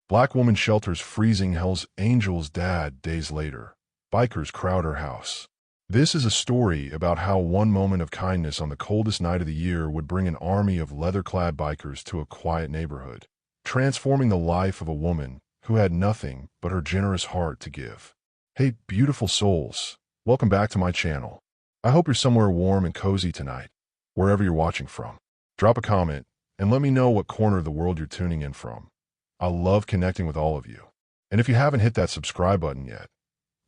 Black woman shelters freezing Hell's Angels dad days later. Bikers crowd her house. This is a story about how one moment of kindness on the coldest night of the year would bring an army of leather-clad bikers to a quiet neighborhood, transforming the life of a woman who had nothing but her generous heart to give. Hey, beautiful souls, welcome back to my channel. I hope you're somewhere warm and cozy tonight, wherever you're watching from. Drop a comment and let me know what corner of the world you're tuning in from. I love connecting with all of you. And if you haven't hit that subscribe button yet,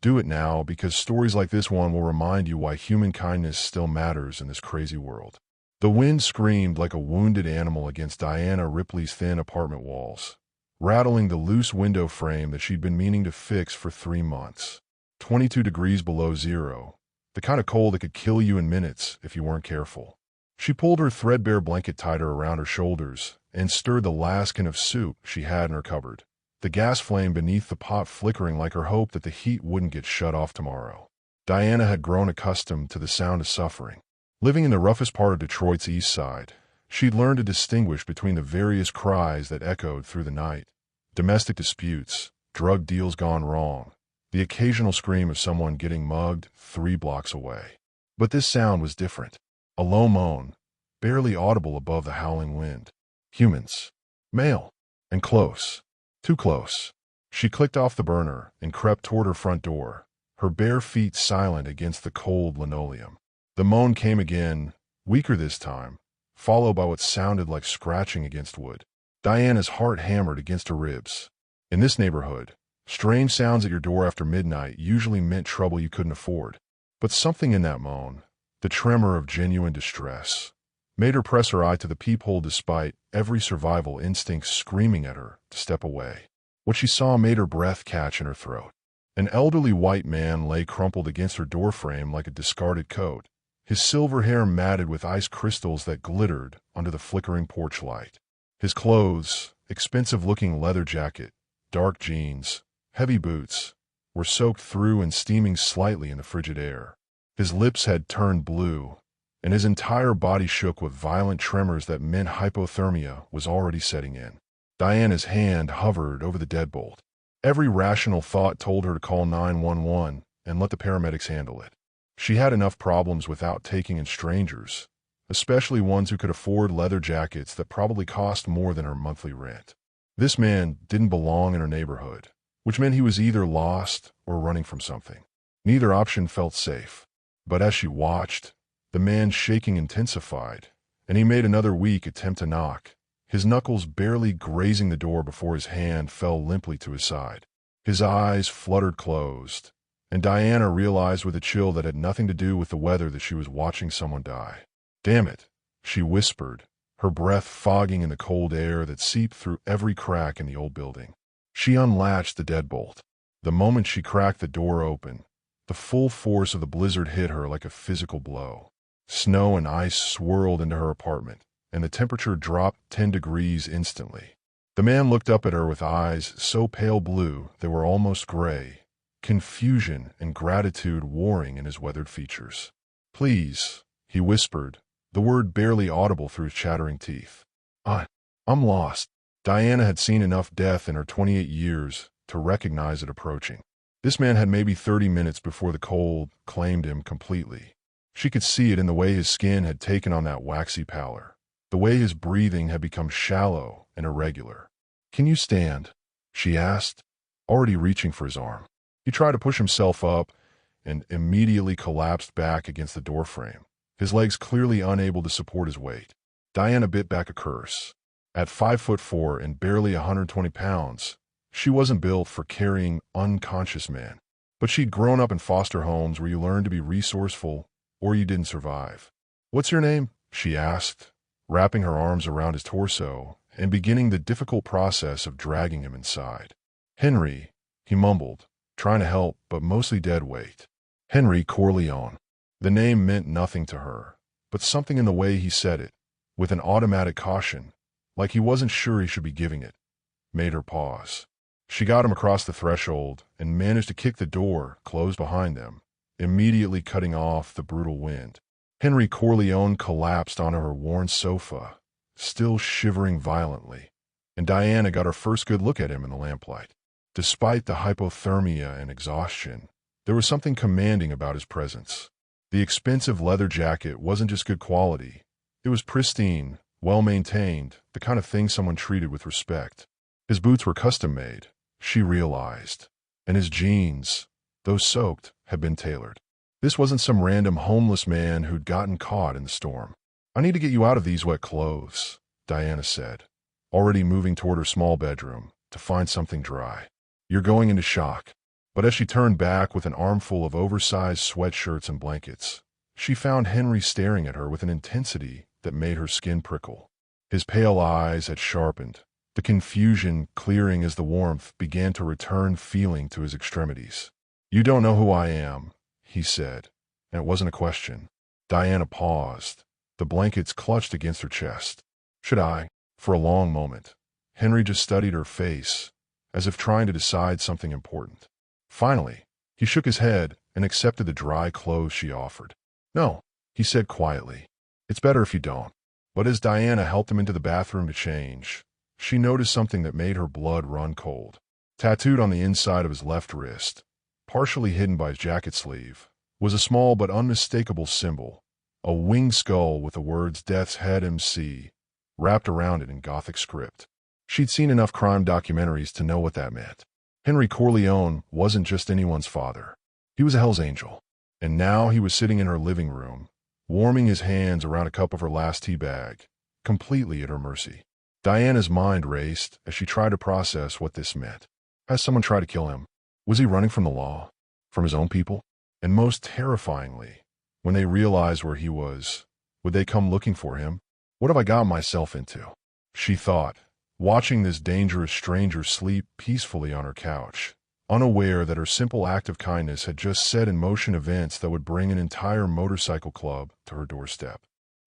do it now, because stories like this one will remind you why human kindness still matters in this crazy world. The wind screamed like a wounded animal against Diana Ripley's thin apartment walls, rattling the loose window frame that she'd been meaning to fix for 3 months. 22 degrees below zero, the kind of cold that could kill you in minutes if you weren't careful. She pulled her threadbare blanket tighter around her shoulders and stirred the last can of soup she had in her cupboard, the gas flame beneath the pot flickering like her hope that the heat wouldn't get shut off tomorrow. Diana had grown accustomed to the sound of suffering. Living in the roughest part of Detroit's east side, she'd learned to distinguish between the various cries that echoed through the night: domestic disputes, drug deals gone wrong, the occasional scream of someone getting mugged 3 blocks away. But this sound was different. A low moan, barely audible above the howling wind. Humans. Male. And close. Too close. She clicked off the burner and crept toward her front door, her bare feet silent against the cold linoleum. The moan came again, weaker this time, followed by what sounded like scratching against wood. Diana's heart hammered against her ribs. In this neighborhood, strange sounds at your door after midnight usually meant trouble you couldn't afford. But something in that moan, the tremor of genuine distress, made her press her eye to the peephole despite every survival instinct screaming at her to step away. What she saw made her breath catch in her throat. An elderly white man lay crumpled against her doorframe like a discarded coat, his silver hair matted with ice crystals that glittered under the flickering porch light. His clothes, expensive-looking leather jacket, dark jeans, heavy boots, were soaked through and steaming slightly in the frigid air. His lips had turned blue, and his entire body shook with violent tremors that meant hypothermia was already setting in. Diana's hand hovered over the deadbolt. Every rational thought told her to call 911 and let the paramedics handle it. She had enough problems without taking in strangers, especially ones who could afford leather jackets that probably cost more than her monthly rent. This man didn't belong in her neighborhood, which meant he was either lost or running from something. Neither option felt safe. But as she watched, the man's shaking intensified, and he made another weak attempt to knock, his knuckles barely grazing the door before his hand fell limply to his side. His eyes fluttered closed, and Diana realized with a chill that had nothing to do with the weather that she was watching someone die. "Damn it," she whispered, her breath fogging in the cold air that seeped through every crack in the old building. She unlatched the deadbolt. The moment she cracked the door open, the full force of the blizzard hit her like a physical blow. Snow and ice swirled into her apartment, and the temperature dropped 10 degrees instantly. The man looked up at her with eyes so pale blue they were almost gray, confusion and gratitude warring in his weathered features. "Please," he whispered, the word barely audible through his chattering teeth. I'm lost." Diana had seen enough death in her 28 years to recognize it approaching. This man had maybe 30 minutes before the cold claimed him completely. She could see it in the way his skin had taken on that waxy pallor, the way his breathing had become shallow and irregular. "Can you stand?" she asked, already reaching for his arm. He tried to push himself up and immediately collapsed back against the doorframe, his legs clearly unable to support his weight. Diana bit back a curse. At 5'4" and barely 120 pounds, she wasn't built for carrying unconscious men. But she'd grown up in foster homes where you learned to be resourceful or you didn't survive. "What's your name?" she asked, wrapping her arms around his torso and beginning the difficult process of dragging him inside. "Henry," he mumbled, trying to help but mostly dead weight. Henry Corleone. The name meant nothing to her, but something in the way he said it, with an automatic caution, like he wasn't sure he should be giving it, made her pause. She got him across the threshold and managed to kick the door closed behind them, immediately cutting off the brutal wind. Henry Corleone collapsed onto her worn sofa, still shivering violently. and Diana got her first good look at him in the lamplight. Despite the hypothermia and exhaustion, there was something commanding about his presence. The expensive leather jacket wasn't just good quality. It was pristine, well-maintained, the kind of thing someone treated with respect. His boots were custom-made, she realized, and his jeans, though soaked, had been tailored. This wasn't some random homeless man who'd gotten caught in the storm. "I need to get you out of these wet clothes," Diana said, already moving toward her small bedroom to find something dry. "You're going into shock." But as she turned back with an armful of oversized sweatshirts and blankets, she found Henry staring at her with an intensity that made her skin prickle. His pale eyes had sharpened, the confusion clearing as the warmth began to return feeling to his extremities. "You don't know who I am," he said, and it wasn't a question. Diana paused, the blankets clutched against her chest. "Should I?" For a long moment, Henry just studied her face, as if trying to decide something important. Finally, he shook his head and accepted the dry clothes she offered. "No," he said quietly. "It's better if you don't." But as Diana helped him into the bathroom to change, she noticed something that made her blood run cold. Tattooed on the inside of his left wrist, partially hidden by his jacket sleeve, was a small but unmistakable symbol, a winged skull with the words "Death's Head MC" wrapped around it in Gothic script. She'd seen enough crime documentaries to know what that meant. Henry Corleone wasn't just anyone's father. He was a Hell's Angel. And now he was sitting in her living room, warming his hands around a cup of her last tea bag, completely at her mercy. Diana's mind raced as she tried to process what this meant. Has someone tried to kill him? Was he running from the law? From his own people? And most terrifyingly, when they realized where he was, would they come looking for him? "What have I got myself into?" she thought, watching this dangerous stranger sleep peacefully on her couch, unaware that her simple act of kindness had just set in motion events that would bring an entire motorcycle club to her doorstep.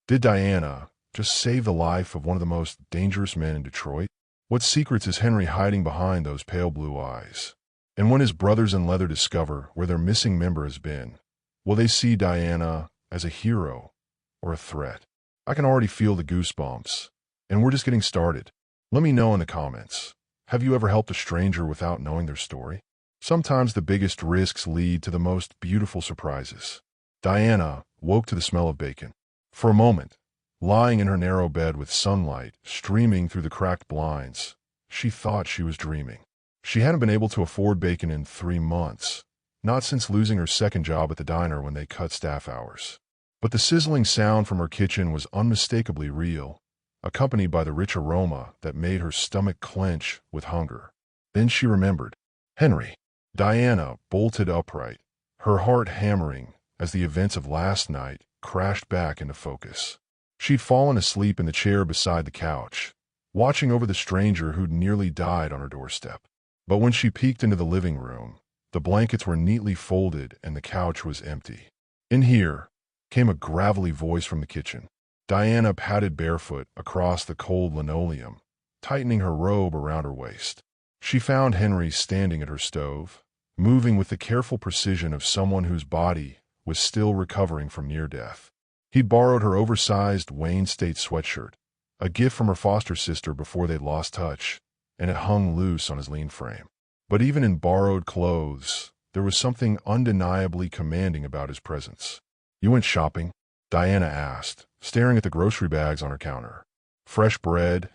Did Diana just save the life of one of the most dangerous men in Detroit? What secrets is Henry hiding behind those pale blue eyes? And when his brothers in leather discover where their missing member has been, will they see Diana as a hero or a threat? I can already feel the goosebumps, and we're just getting started. Let me know in the comments. Have you ever helped a stranger without knowing their story? Sometimes the biggest risks lead to the most beautiful surprises. Diana woke to the smell of bacon. For a moment, lying in her narrow bed with sunlight streaming through the cracked blinds, she thought she was dreaming. She hadn't been able to afford bacon in 3 months, not since losing her second job at the diner when they cut staff hours. But the sizzling sound from her kitchen was unmistakably real, accompanied by the rich aroma that made her stomach clench with hunger. Then she remembered. Henry. Diana bolted upright, her heart hammering as the events of last night crashed back into focus. She'd fallen asleep in the chair beside the couch, watching over the stranger who'd nearly died on her doorstep. But when she peeked into the living room, the blankets were neatly folded and the couch was empty. In here came a gravelly voice from the kitchen. Diana padded barefoot across the cold linoleum, tightening her robe around her waist. She found Henry standing at her stove, moving with the careful precision of someone whose body was still recovering from near death. He'd borrowed her oversized Wayne State sweatshirt, a gift from her foster sister before they'd lost touch, and it hung loose on his lean frame. But even in borrowed clothes, there was something undeniably commanding about his presence. "You went shopping?" Diana asked, staring at the grocery bags on her counter. Fresh bread,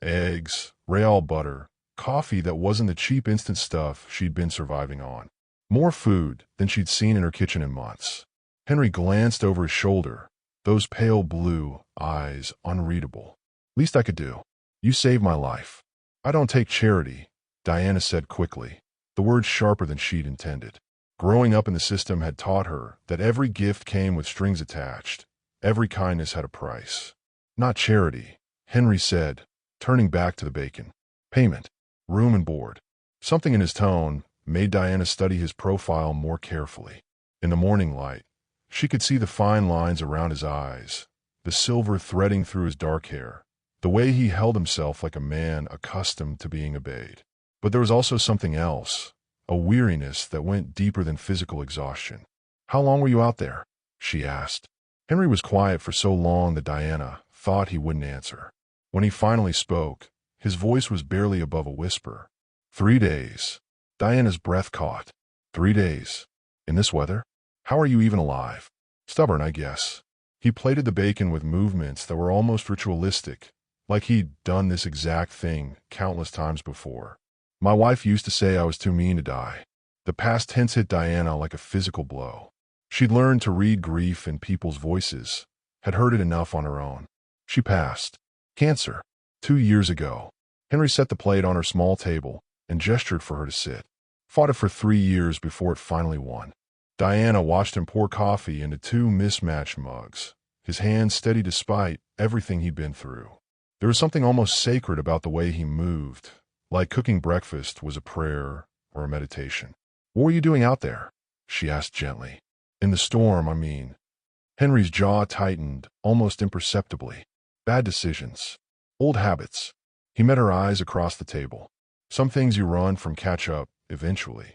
eggs, Real butter, coffee that wasn't the cheap instant stuff she'd been surviving on. More food than she'd seen in her kitchen in months. Henry glanced over his shoulder, those pale blue eyes unreadable. "Least I could do. You saved my life." "I don't take charity," Diana said quickly, the words sharper than she'd intended. Growing up in the system had taught her that every gift came with strings attached. Every kindness had a price. "Not charity," Henry said, turning back to the bacon. "Payment. Room and board." Something in his tone made Diana study his profile more carefully. In the morning light, she could see the fine lines around his eyes, the silver threading through his dark hair, the way he held himself like a man accustomed to being obeyed. But there was also something else, a weariness that went deeper than physical exhaustion. "How long were you out there?" she asked. Henry was quiet for so long that Diana thought he wouldn't answer. When he finally spoke, His voice was barely above a whisper. 3 days. Diana's breath caught. 3 days. In this weather? How are you even alive? Stubborn, I guess. He plated the bacon with movements that were almost ritualistic, like he'd done this exact thing countless times before. My wife used to say I was too mean to die. The past tense hit Diana like a physical blow. She'd learned to read grief in people's voices, had heard it enough on her own. She passed. Cancer. 2 years ago. Henry set the plate on her small table and gestured for her to sit. Fought it for 3 years before it finally won. Diana watched him pour coffee into 2 mismatched mugs, his hands steady despite everything he'd been through. There was something almost sacred about the way he moved, like cooking breakfast was a prayer or a meditation. What were you doing out there? She asked gently. In the storm, I mean. Henry's jaw tightened, almost imperceptibly. Bad decisions. Old habits. He met her eyes across the table. Some things you run from catch up, eventually.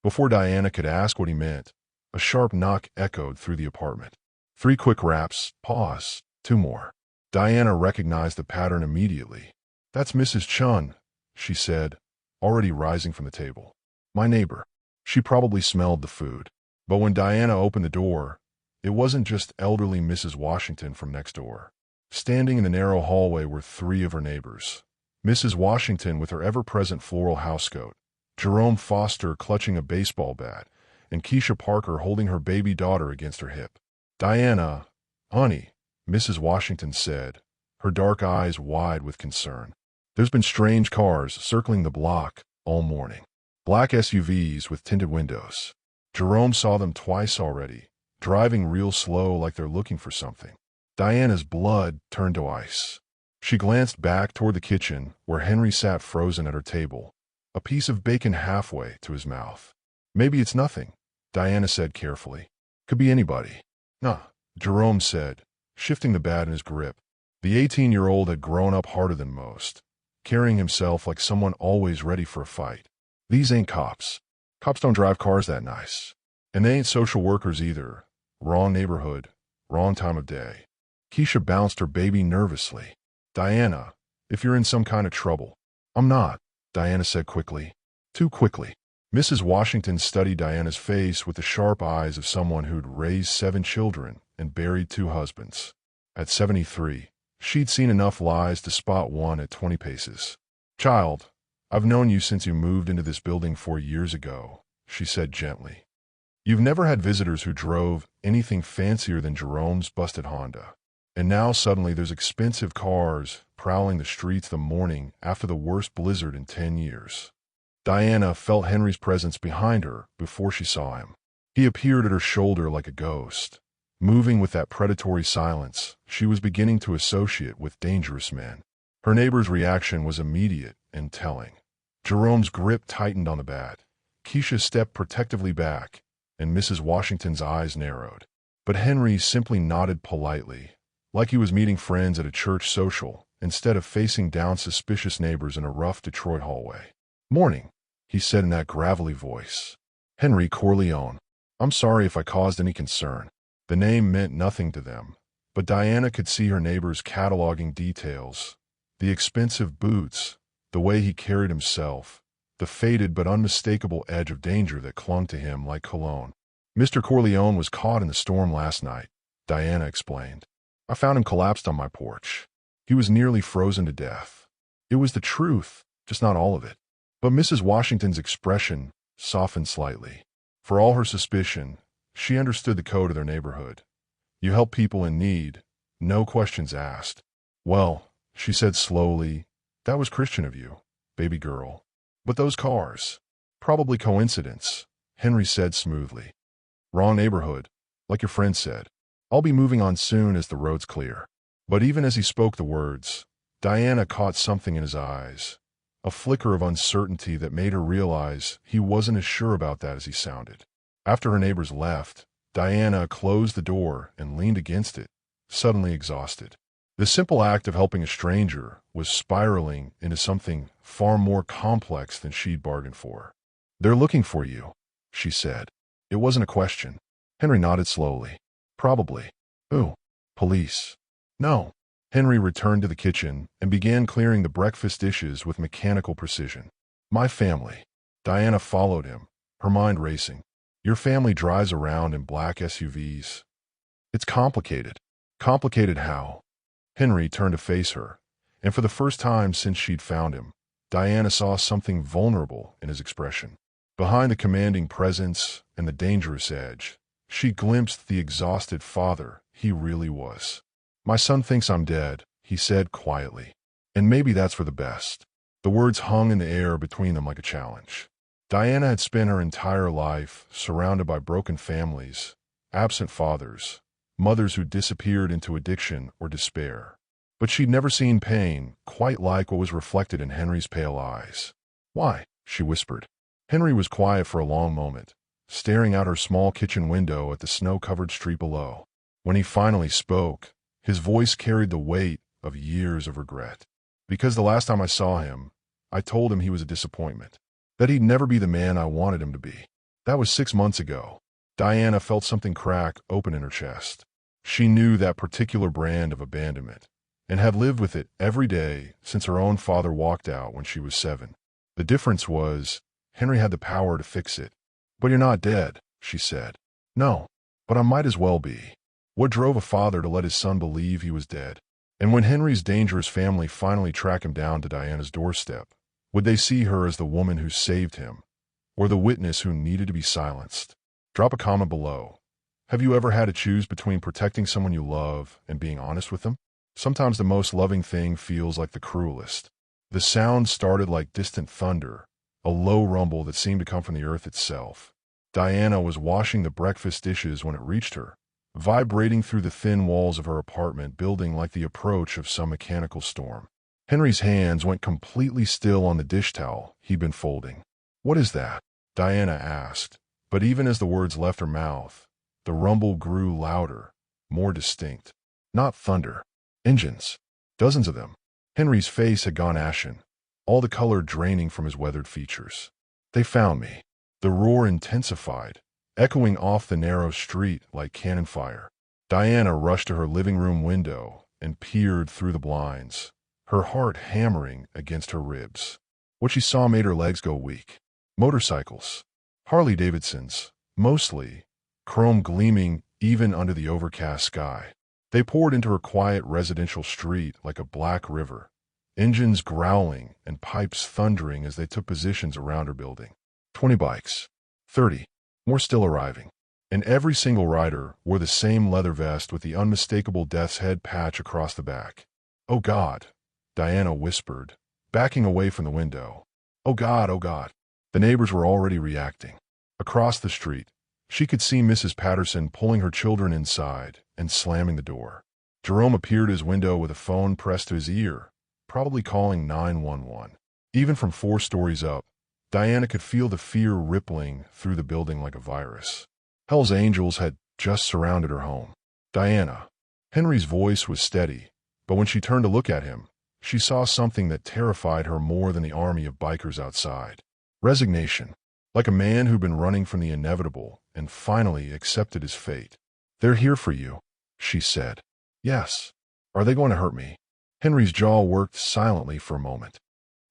Before Diana could ask what he meant, a sharp knock echoed through the apartment. 3 quick raps, pause, 2 more. Diana recognized the pattern immediately. That's Mrs. Chun, she said, already rising from the table. My neighbor. She probably smelled the food. But when Diana opened the door, it wasn't just elderly Mrs. Washington from next door. Standing in the narrow hallway were 3 of her neighbors. Mrs. Washington with her ever-present floral housecoat, Jerome Foster clutching a baseball bat, and Keisha Parker holding her baby daughter against her hip. Diana, honey, Mrs. Washington said, her dark eyes wide with concern. There's been strange cars circling the block all morning. Black SUVs with tinted windows. Jerome saw them twice already, driving real slow like they're looking for something. Diana's blood turned to ice. She glanced back toward the kitchen where Henry sat frozen at her table, a piece of bacon halfway to his mouth. Maybe it's nothing, Diana said carefully. Could be anybody. Nah, Jerome said, shifting the bat in his grip. The 18-year-old had grown up harder than most, carrying himself like someone always ready for a fight. These ain't cops. Cops don't drive cars that nice. And they ain't social workers either. Wrong neighborhood, wrong time of day. Keisha bounced her baby nervously. Diana, if you're in some kind of trouble. I'm not, Diana said quickly. Too quickly. Mrs. Washington studied Diana's face with the sharp eyes of someone who'd raised 7 children and buried 2 husbands. At 73, she'd seen enough lies to spot one at 20 paces. Child, I've known you since you moved into this building 4 years ago, she said gently. You've never had visitors who drove anything fancier than Jerome's busted Honda. And now suddenly there's expensive cars prowling the streets the morning after the worst blizzard in 10 years. Diana felt Henry's presence behind her before she saw him. He appeared at her shoulder like a ghost, moving with that predatory silence she was beginning to associate with dangerous men. Her neighbor's reaction was immediate and telling. Jerome's grip tightened on the bat. Keisha stepped protectively back, and Mrs. Washington's eyes narrowed. But Henry simply nodded politely, like he was meeting friends at a church social instead of facing down suspicious neighbors in a rough Detroit hallway. Morning, he said in that gravelly voice. Henry Corleone. I'm sorry if I caused any concern. The name meant nothing to them, but Diana could see her neighbors cataloging details. The expensive boots, the way he carried himself, the faded but unmistakable edge of danger that clung to him like cologne. Mr. Corleone was caught in the storm last night, Diana explained. I found him collapsed on my porch. He was nearly frozen to death. It was the truth, just not all of it. But Mrs. Washington's expression softened slightly. For all her suspicion, she understood the code of their neighborhood. You help people in need, no questions asked. Well, she said slowly, that was Christian of you, baby girl. But those cars, probably coincidence, Henry said smoothly. Wrong neighborhood, like your friend said. I'll be moving on soon as the road's clear. But even as he spoke the words, Diana caught something in his eyes, a flicker of uncertainty that made her realize he wasn't as sure about that as he sounded. After her neighbors left, Diana closed the door and leaned against it, suddenly exhausted. The simple act of helping a stranger was spiraling into something far more complex than she'd bargained for. They're looking for you, she said. It wasn't a question. Henry nodded slowly. Probably. Ooh, police. No, Henry returned to the kitchen and began clearing the breakfast dishes with mechanical precision. My family. Diana followed him, her mind racing. Your family drives around in black SUVs. It's complicated. Complicated how? Henry turned to face her, and for the first time since she'd found him, Diana saw something vulnerable in his expression. Behind the commanding presence and the dangerous edge, she glimpsed the exhausted father he really was. My son thinks I'm dead, he said quietly. And maybe that's for the best. The words hung in the air between them like a challenge. Diana had spent her entire life surrounded by broken families, absent fathers, mothers who disappeared into addiction or despair. But she'd never seen pain quite like what was reflected in Henry's pale eyes. Why? She whispered. Henry was quiet for a long moment, staring out her small kitchen window at the snow-covered street below. When he finally spoke, his voice carried the weight of years of regret. Because the last time I saw him, I told him he was a disappointment, that he'd never be the man I wanted him to be. That was 6 months ago. Diana felt something crack open in her chest. She knew that particular brand of abandonment, and had lived with it every day since her own father walked out when she was 7. The difference was, Henry had the power to fix it. But you're not dead, she said. No, but I might as well be. What drove a father to let his son believe he was dead? And when Henry's dangerous family finally tracked him down to Diana's doorstep, would they see her as the woman who saved him, or the witness who needed to be silenced? Drop a comment below. Have you ever had to choose between protecting someone you love and being honest with them? Sometimes the most loving thing feels like the cruelest. The sound started like distant thunder, a low rumble that seemed to come from the earth itself. Diana was washing the breakfast dishes when it reached her, vibrating through the thin walls of her apartment building like the approach of some mechanical storm. Henry's hands went completely still on the dish towel he'd been folding. What is that? Diana asked, but even as the words left her mouth, the rumble grew louder, more distinct. Not thunder. Engines. Dozens of them. Henry's face had gone ashen, all the color draining from his weathered features. They found me. The roar intensified, echoing off the narrow street like cannon fire. Diana rushed to her living room window and peered through the blinds, her heart hammering against her ribs. What she saw made her legs go weak. Motorcycles. Harley-Davidsons, mostly, chrome gleaming even under the overcast sky. They poured into her quiet residential street like a black river, engines growling and pipes thundering as they took positions around her building. 20 bikes. 30. More still arriving. And every single rider wore the same leather vest with the unmistakable death's head patch across the back. Oh God, Diana whispered, backing away from the window. Oh God, oh God. The neighbors were already reacting. Across the street, she could see Mrs. Patterson pulling her children inside and slamming the door. Jerome appeared at his window with a phone pressed to his ear, probably calling 911. Even from 4 stories up, Diana could feel the fear rippling through the building like a virus. Hell's Angels had just surrounded her home. Diana. Henry's voice was steady, but when she turned to look at him, she saw something that terrified her more than the army of bikers outside. Resignation. Like a man who'd been running from the inevitable and finally accepted his fate. They're here for you, she said. Yes. Are they going to hurt me? Henry's jaw worked silently for a moment.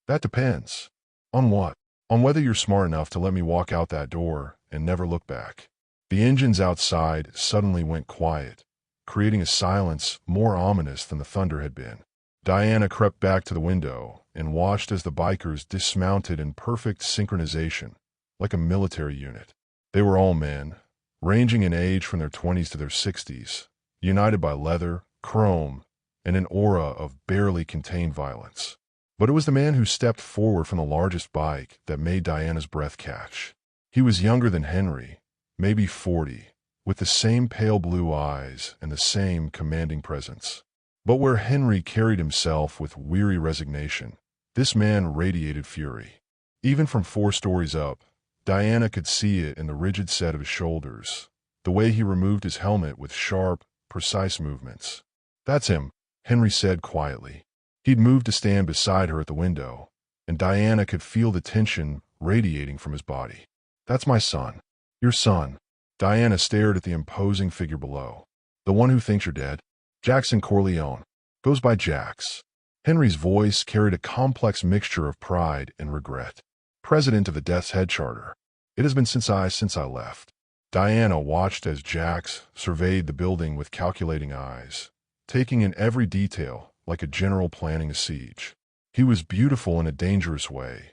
That depends. On what? On whether you're smart enough to let me walk out that door and never look back. The engines outside suddenly went quiet, creating a silence more ominous than the thunder had been. Diana crept back to the window and watched as the bikers dismounted in perfect synchronization, like a military unit. They were all men, ranging in age from their 20s to their 60s, united by leather, chrome, and an aura of barely contained violence. But it was the man who stepped forward from the largest bike that made Diana's breath catch. He was younger than Henry, maybe 40, with the same pale blue eyes and the same commanding presence. But where Henry carried himself with weary resignation, this man radiated fury. Even from 4 stories up, Diana could see it in the rigid set of his shoulders, the way he removed his helmet with sharp, precise movements. That's him, Henry said quietly. He'd moved to stand beside her at the window, and Diana could feel the tension radiating from his body. That's my son. Your son. Diana stared at the imposing figure below. The one who thinks you're dead? Jackson Corleone. Goes by Jax. Henry's voice carried a complex mixture of pride and regret. President of the Death's Head Charter. It has been since I left. Diana watched as Jax surveyed the building with calculating eyes, taking in every detail like a general planning a siege. He was beautiful in a dangerous way,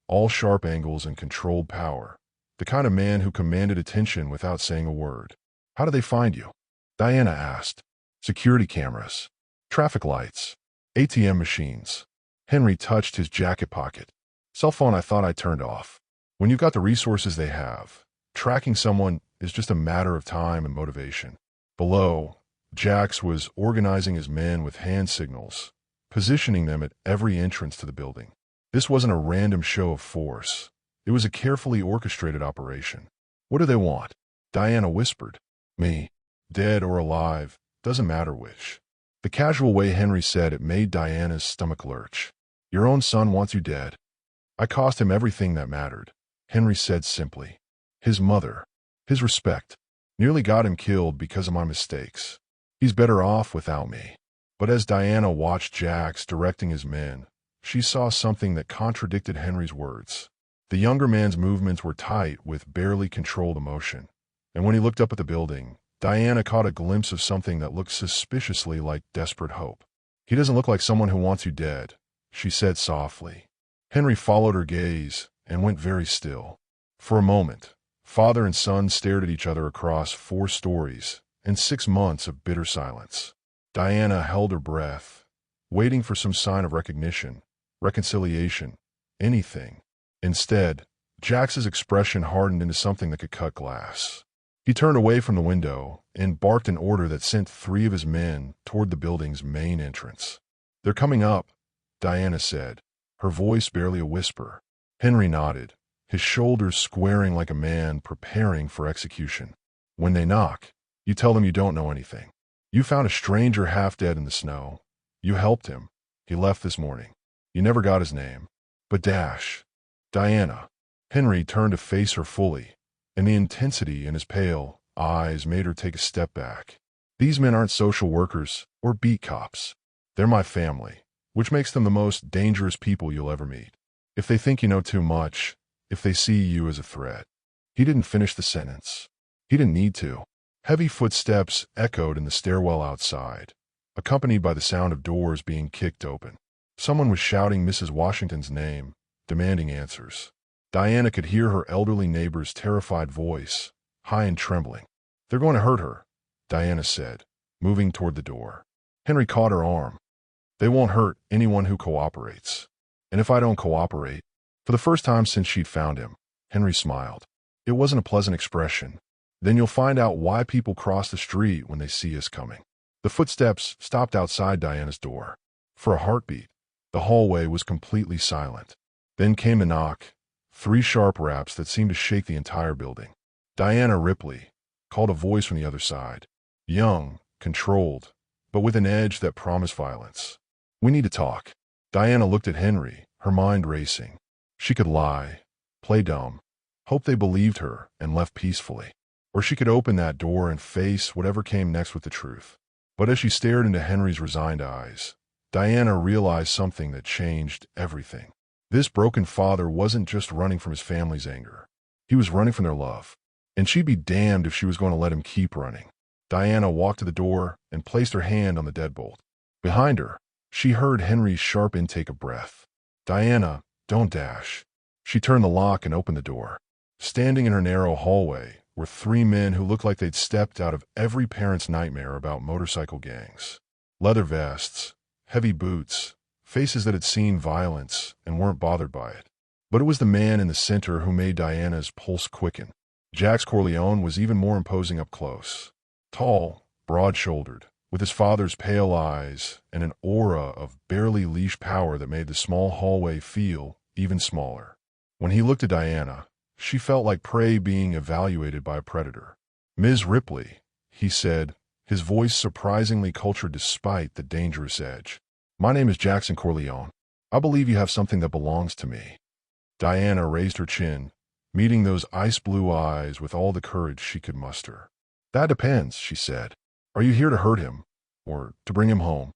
all sharp angles and controlled power, the kind of man who commanded attention without saying a word. How do they find you? Diana asked. Security cameras, traffic lights, ATM machines. Henry touched his jacket pocket. Cell phone I thought I turned off. When you've got the resources they have, tracking someone is just a matter of time and motivation. Below, Jax was organizing his men with hand signals, positioning them at every entrance to the building. This wasn't a random show of force. It was a carefully orchestrated operation. What do they want? Diana whispered. Me. Dead or alive, doesn't matter which. The casual way Henry said it made Diana's stomach lurch. Your own son wants you dead. I cost him everything that mattered, Henry said simply. His mother, his respect, nearly got him killed because of my mistakes. He's better off without me. But as Diana watched Jax directing his men, she saw something that contradicted Henry's words. The younger man's movements were tight with barely controlled emotion, and when he looked up at the building, Diana caught a glimpse of something that looked suspiciously like desperate hope. He doesn't look like someone who wants you dead, she said softly. Henry followed her gaze and went very still. For a moment, father and son stared at each other across 4 stories and 6 months of bitter silence. Diana held her breath, waiting for some sign of recognition, reconciliation, anything. Instead, Jax's expression hardened into something that could cut glass. He turned away from the window and barked an order that sent 3 of his men toward the building's main entrance. They're coming up, Diana said, her voice barely a whisper. Henry nodded, his shoulders squaring like a man preparing for execution. When they knock, you tell them you don't know anything. You found a stranger half dead in the snow. You helped him. He left this morning. You never got his name. But Diana. Henry turned to face her fully, and the intensity in his pale eyes made her take a step back. These men aren't social workers or beat cops. They're my family, which makes them the most dangerous people you'll ever meet. If they think you know too much, if they see you as a threat. He didn't finish the sentence. He didn't need to. Heavy footsteps echoed in the stairwell outside, accompanied by the sound of doors being kicked open. Someone was shouting Mrs. Washington's name, demanding answers. Diana could hear her elderly neighbor's terrified voice, high and trembling. They're going to hurt her, Diana said, moving toward the door. Henry caught her arm. They won't hurt anyone who cooperates. And if I don't cooperate? For the first time since she'd found him, Henry smiled. It wasn't a pleasant expression. Then you'll find out why people cross the street when they see us coming. The footsteps stopped outside Diana's door. For a heartbeat, the hallway was completely silent. Then came the knock, 3 sharp raps that seemed to shake the entire building. Diana Ripley called a voice from the other side. Young, controlled, but with an edge that promised violence. We need to talk. Diana looked at Henry, her mind racing. She could lie, play dumb, hope they believed her and left peacefully. Or she could open that door and face whatever came next with the truth. But as she stared into Henry's resigned eyes, Diana realized something that changed everything. This broken father wasn't just running from his family's anger. He was running from their love. And she'd be damned if she was going to let him keep running. Diana walked to the door and placed her hand on the deadbolt. Behind her, she heard Henry's sharp intake of breath. Diana, don't dash. She turned the lock and opened the door. Standing in her narrow hallway were 3 men who looked like they'd stepped out of every parent's nightmare about motorcycle gangs. Leather vests, heavy boots, faces that had seen violence and weren't bothered by it. But it was the man in the center who made Diana's pulse quicken. Jax Corleone was even more imposing up close. Tall, broad-shouldered, with his father's pale eyes and an aura of barely leash power that made the small hallway feel even smaller. When he looked at Diana, she felt like prey being evaluated by a predator. Ms. Ripley, he said, his voice surprisingly cultured despite the dangerous edge. My name is Jackson Corleone. I believe you have something that belongs to me. Diana raised her chin, meeting those ice-blue eyes with all the courage she could muster. That depends, she said. Are you here to hurt him, or to bring him home?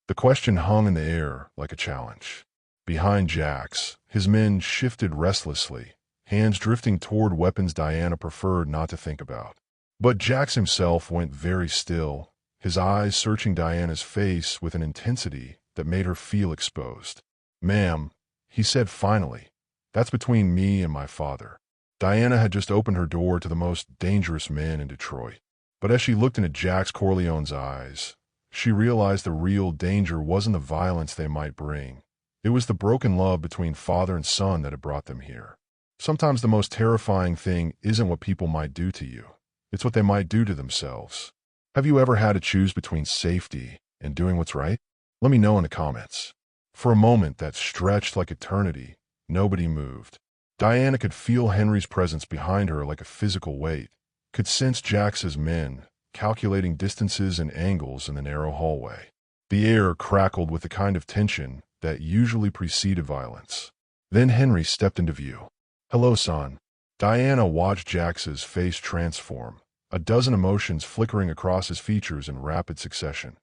The question hung in the air like a challenge. Behind Jax, his men shifted restlessly, hands drifting toward weapons Diana preferred not to think about. But Jax himself went very still, his eyes searching Diana's face with an intensity that made her feel exposed. "Ma'am," he said finally, "that's between me and my father." Diana had just opened her door to the most dangerous man in Detroit. But as she looked into Jax Corleone's eyes, she realized the real danger wasn't the violence they might bring. It was the broken love between father and son that had brought them here. Sometimes the most terrifying thing isn't what people might do to you. It's what they might do to themselves. Have you ever had to choose between safety and doing what's right? Let me know in the comments. For a moment that stretched like eternity, nobody moved. Diana could feel Henry's presence behind her like a physical weight, could sense Jax's men, calculating distances and angles in the narrow hallway. The air crackled with the kind of tension that usually preceded violence. Then Henry stepped into view. "Hello, son." Diana watched Jax's face transform, a dozen emotions flickering across his features in rapid succession.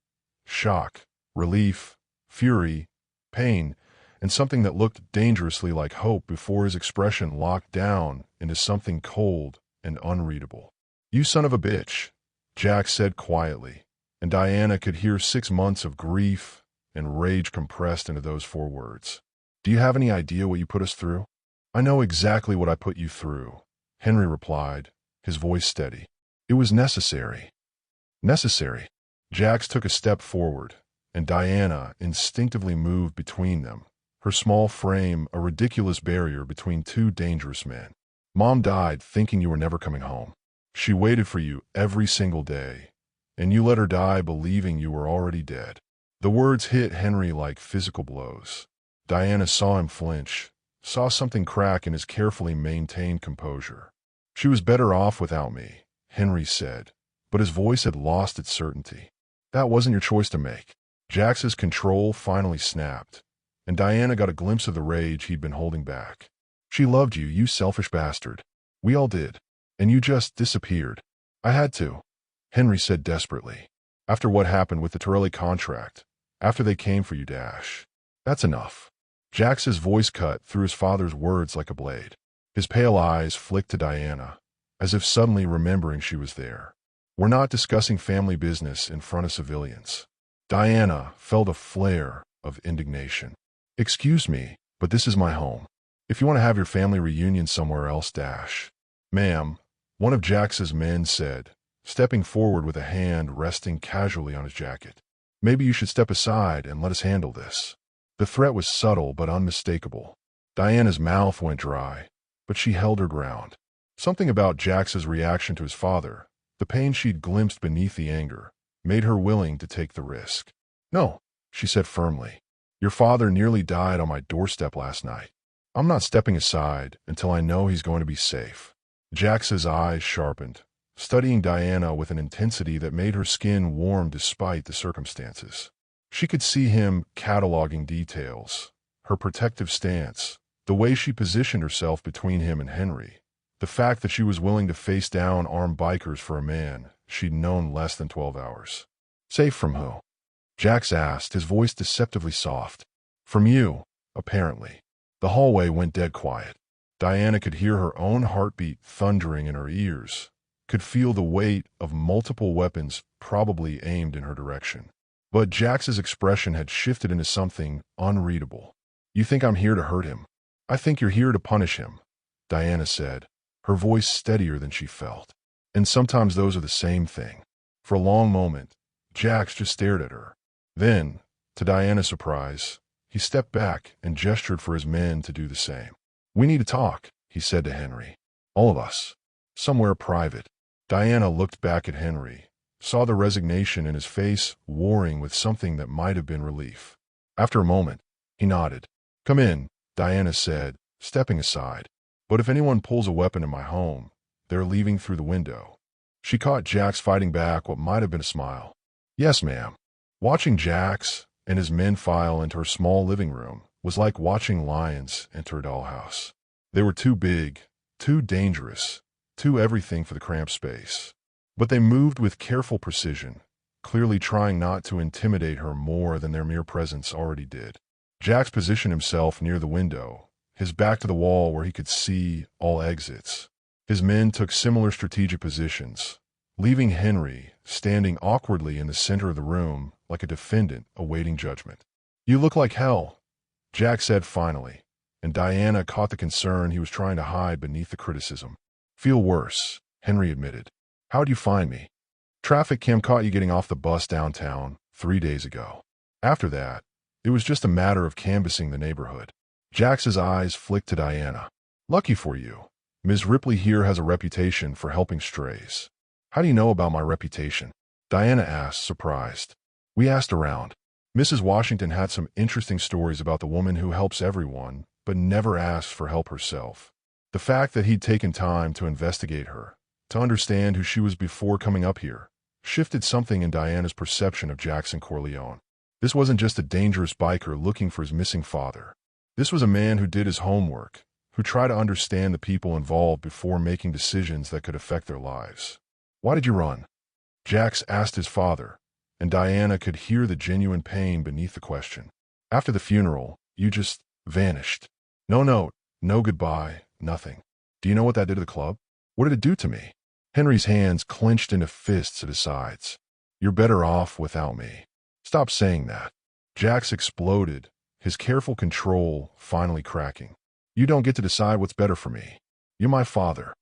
Shock, relief, fury, pain, and something that looked dangerously like hope before his expression locked down into something cold and unreadable. "You son of a bitch," Jax said quietly, and Diana could hear 6 months of grief and rage compressed into those 4 words. "Do you have any idea what you put us through?" "I know exactly what I put you through," Henry replied, his voice steady. "It was necessary." "Necessary?" Jax took a step forward, and Diana instinctively moved between them, her small frame a ridiculous barrier between 2 dangerous men. "Mom died thinking you were never coming home. She waited for you every single day, and you let her die believing you were already dead." The words hit Henry like physical blows. Diana saw him flinch, saw something crack in his carefully maintained composure. "She was better off without me," Henry said, but his voice had lost its certainty. "That wasn't your choice to make." Jax's control finally snapped, and Diana got a glimpse of the rage he'd been holding back. "She loved you, you selfish bastard. We all did. And you just disappeared." "I had to," Henry said desperately. "After what happened with the Torelli contract, after they came for you, Dash. That's enough." Jax's voice cut through his father's words like a blade. His pale eyes flicked to Diana, as if suddenly remembering she was there. "We're not discussing family business in front of civilians." Diana felt a flare of indignation. "Excuse me, but this is my home. If you want to have your family reunion somewhere else, Dash." "Ma'am," one of Jax's men said, stepping forward with a hand resting casually on his jacket. "Maybe you should step aside and let us handle this." The threat was subtle but unmistakable. Diana's mouth went dry, but she held her ground. Something about Jax's reaction to his father, the pain she'd glimpsed beneath the anger, made her willing to take the risk. "No," she said firmly. "Your father nearly died on my doorstep last night. I'm not stepping aside until I know he's going to be safe." Jax's eyes sharpened, studying Diana with an intensity that made her skin warm despite the circumstances. She could see him cataloging details, her protective stance, the way she positioned herself between him and Henry, the fact that she was willing to face down armed bikers for a man she'd known less than 12 hours. "Safe from who?" Jax asked, his voice deceptively soft. "From you, apparently." The hallway went dead quiet. Diana could hear her own heartbeat thundering in her ears, could feel the weight of multiple weapons probably aimed in her direction. But Jax's expression had shifted into something unreadable. "You think I'm here to hurt him? I think you're here to punish him," Diana said, her voice steadier than she felt. "And sometimes those are the same thing." For a long moment, Jax just stared at her. Then, to Diana's surprise, he stepped back and gestured for his men to do the same. "We need to talk," he said to Henry. "All of us. Somewhere private." Diana looked back at Henry, saw the resignation in his face warring with something that might have been relief. After a moment, he nodded. "Come in," Diana said, stepping aside. "But if anyone pulls a weapon in my home, they're leaving through the window." She caught Jax fighting back what might have been a smile. "Yes, ma'am." Watching Jax and his men file into her small living room was like watching lions enter a dollhouse. They were too big, too dangerous, too everything for the cramped space. But they moved with careful precision, clearly trying not to intimidate her more than their mere presence already did. Jax positioned himself near the window, his back to the wall where he could see all exits. His men took similar strategic positions, leaving Henry standing awkwardly in the center of the room like a defendant awaiting judgment. "You look like hell," Jack said finally, and Diana caught the concern he was trying to hide beneath the criticism. "Feel worse," Henry admitted. "How'd you find me?" "Traffic cam caught you getting off the bus downtown 3 days ago. After that, it was just a matter of canvassing the neighborhood." Jax's eyes flicked to Diana. "Lucky for you. Ms. Ripley here has a reputation for helping strays." "How do you know about my reputation?" Diana asked, surprised. "We asked around. Mrs. Washington had some interesting stories about the woman who helps everyone, but never asked for help herself." The fact that he'd taken time to investigate her, to understand who she was before coming up here, shifted something in Diana's perception of Jackson Corleone. This wasn't just a dangerous biker looking for his missing father. This was a man who did his homework, who tried to understand the people involved before making decisions that could affect their lives. "Why did you run?" Jax asked his father, and Diana could hear the genuine pain beneath the question. "After the funeral, you just vanished. No note, no goodbye, nothing. Do you know what that did to the club? What did it do to me?" Henry's hands clenched into fists at his sides. "You're better off without me." "Stop saying that." Jax exploded, his careful control finally cracking. "You don't get to decide what's better for me. You're my father."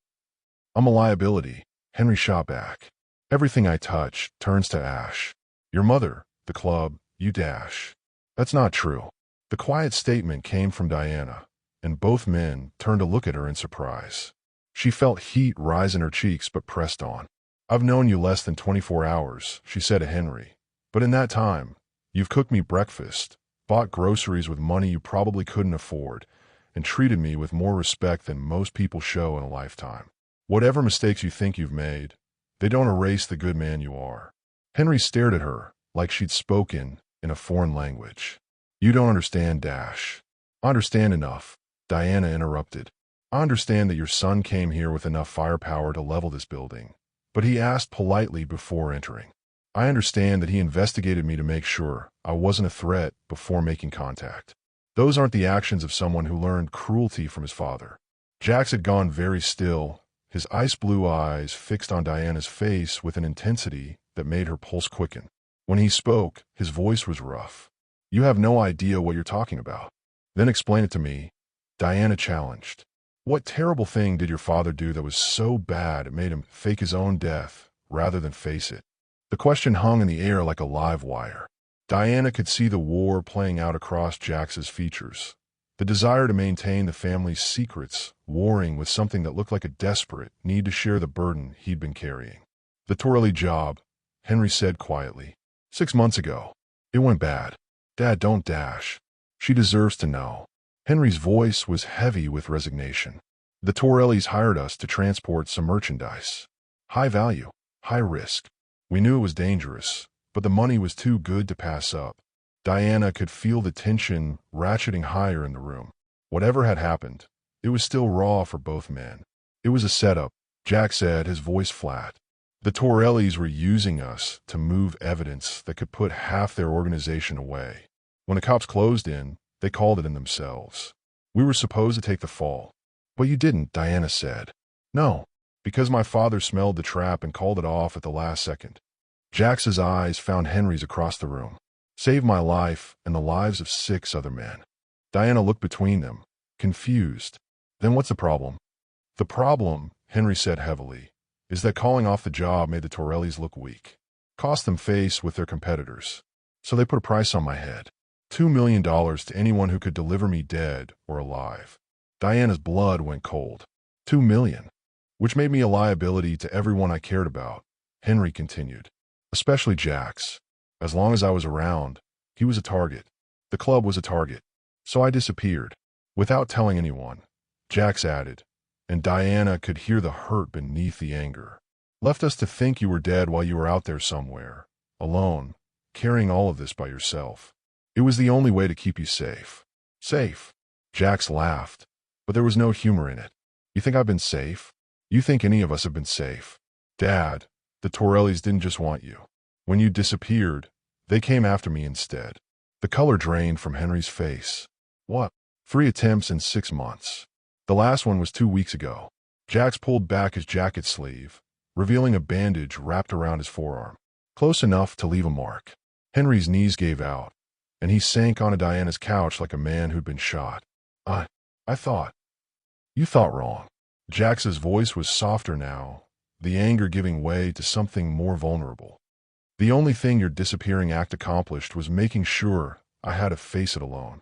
"I'm a liability," Henry shot back. "Everything I touch turns to ash. Your mother, the club, you dash." "That's not true." The quiet statement came from Diana, and both men turned to look at her in surprise. She felt heat rise in her cheeks but pressed on. "I've known you less than 24 hours, she said to Henry. "But in that time, you've cooked me breakfast, bought groceries with money you probably couldn't afford, and treated me with more respect than most people show in a lifetime. Whatever mistakes you think you've made, they don't erase the good man you are." Henry stared at her like she'd spoken in a foreign language. "You don't understand, Dash." "I understand enough," Diana interrupted. "I understand that your son came here with enough firepower to level this building, but he asked politely before entering. I understand that he investigated me to make sure I wasn't a threat before making contact. Those aren't the actions of someone who learned cruelty from his father." Jax had gone very still, his ice blue eyes fixed on Diana's face with an intensity that made her pulse quicken. When he spoke, his voice was rough. "You have no idea what you're talking about." "Then explain it to me," Diana challenged. "What terrible thing did your father do that was so bad it made him fake his own death rather than face it?" The question hung in the air like a live wire. Diana could see the war playing out across Jax's features, the desire to maintain the family's secrets warring with something that looked like a desperate need to share the burden he'd been carrying. "The Torelli job," Henry said quietly. 6 months ago. It went bad. Dad, don't dash. She deserves to know." Henry's voice was heavy with resignation. "The Torellis hired us to transport some merchandise. High value, high risk. We knew it was dangerous, but the money was too good to pass up." Diana could feel the tension ratcheting higher in the room. Whatever had happened, it was still raw for both men. "It was a setup," Jack said, his voice flat. "The Torellis were using us to move evidence that could put half their organization away. When the cops closed in, they called it in themselves. We were supposed to take the fall." "But you didn't," Diana said. "No, because my father smelled the trap and called it off at the last second." Jax's eyes found Henry's across the room. "Saved my life and the lives of 6 other men." Diana looked between them, confused. "Then what's the problem?" "The problem," Henry said heavily, "is that calling off the job made the Torellis look weak. Cost them face with their competitors. So they put a price on my head. $2 million to anyone who could deliver me dead or alive." Diana's blood went cold. $2 million. "Which made me a liability to everyone I cared about," Henry continued. "Especially Jax. As long as I was around, he was a target. The club was a target. So I disappeared. Without telling anyone," Jax added, and Diana could hear the hurt beneath the anger. "Left us to think you were dead while you were out there somewhere, alone, carrying all of this by yourself. It was the only way to keep you safe." "Safe?" Jax laughed, but there was no humor in it. "You think I've been safe? You think any of us have been safe? Dad, the Torellis didn't just want you. When you disappeared, they came after me instead. The color drained from Henry's face. What? 3 attempts in 6 months. The last one was 2 weeks ago. Jax pulled back his jacket sleeve, revealing a bandage wrapped around his forearm, close enough to leave a mark. Henry's knees gave out, and he sank onto Diana's couch like a man who'd been shot. I thought. You thought wrong. Jax's voice was softer now, the anger giving way to something more vulnerable. The only thing your disappearing act accomplished was making sure I had to face it alone.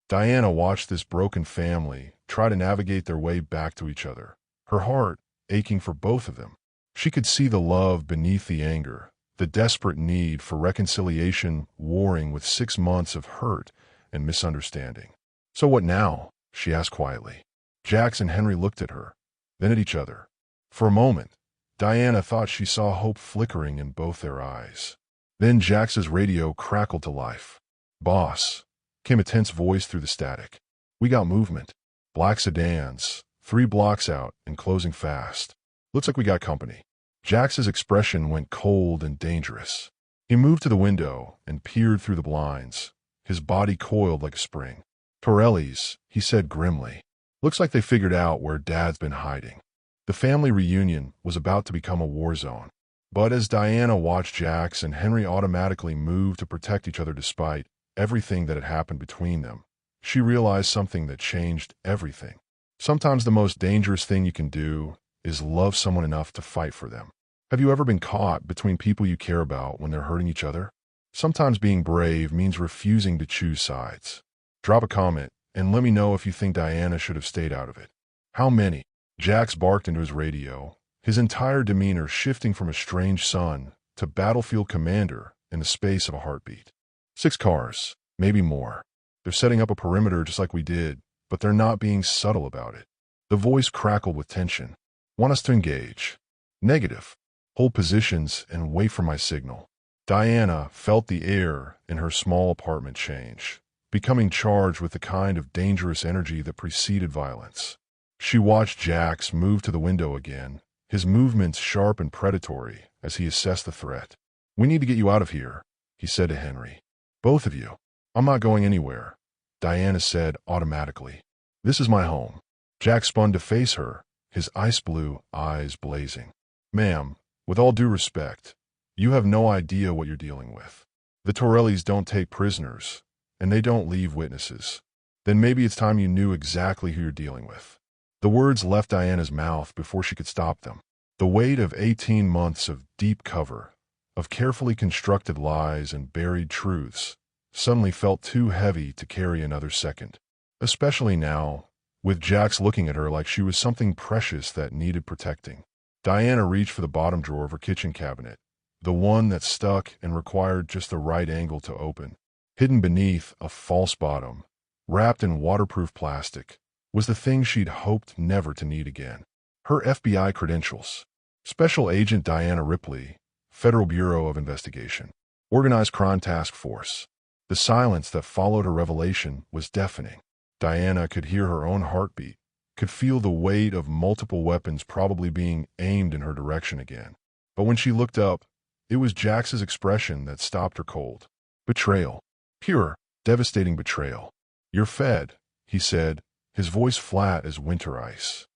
Diana watched this broken family try to navigate their way back to each other, her heart aching for both of them. She could see the love beneath the anger, the desperate need for reconciliation warring with 6 months of hurt and misunderstanding. So what now? She asked quietly. Jax and Henry looked at her, then at each other. For a moment, Diana thought she saw hope flickering in both their eyes. Then Jax's radio crackled to life. "Boss," came a tense voice through the static. "We got movement. Black sedans, 3 blocks out and closing fast. Looks like we got company." Jax's expression went cold and dangerous. He moved to the window and peered through the blinds, his body coiled like a spring. "Torelli's," he said grimly. "Looks like they figured out where Dad's been hiding." The family reunion was about to become a war zone. But as Diana watched Jax and Henry automatically move to protect each other despite everything that had happened between them, she realized something that changed everything. Sometimes the most dangerous thing you can do is love someone enough to fight for them. Have you ever been caught between people you care about when they're hurting each other? Sometimes being brave means refusing to choose sides. Drop a comment and let me know if you think Diana should have stayed out of it. How many? Jax barked into his radio, his entire demeanor shifting from a strange son to battlefield commander in the space of a heartbeat. 6 cars, maybe more. They're setting up a perimeter just like we did, but they're not being subtle about it. The voice crackled with tension. "Want us to engage?" "Negative. Hold positions and wait for my signal." Diana felt the air in her small apartment change, becoming charged with the kind of dangerous energy that preceded violence. She watched Jax move to the window again, his movements sharp and predatory as he assessed the threat. "We need to get you out of here," he said to Henry. "Both of you." "I'm not going anywhere," Diana said automatically. "This is my home." Jax spun to face her, his ice blue eyes blazing. "Ma'am, with all due respect, you have no idea what you're dealing with. The Torellis don't take prisoners, and they don't leave witnesses. Then maybe it's time you knew exactly who you're dealing with." The words left Diana's mouth before she could stop them. The weight of 18 months of deep cover, of carefully constructed lies and buried truths, suddenly felt too heavy to carry another second. Especially now, with Jax looking at her like she was something precious that needed protecting. Diana reached for the bottom drawer of her kitchen cabinet, the one that stuck and required just the right angle to open. Hidden beneath a false bottom, wrapped in waterproof plastic, was the thing she'd hoped never to need again. Her FBI credentials. Special Agent Diana Ripley, Federal Bureau of Investigation. Organized Crime Task Force. The silence that followed her revelation was deafening. Diana could hear her own heartbeat, could feel the weight of multiple weapons probably being aimed in her direction again. But when she looked up, it was Jax's expression that stopped her cold. Betrayal. Pure, devastating betrayal. "You're fed," he said, his voice flat as winter ice.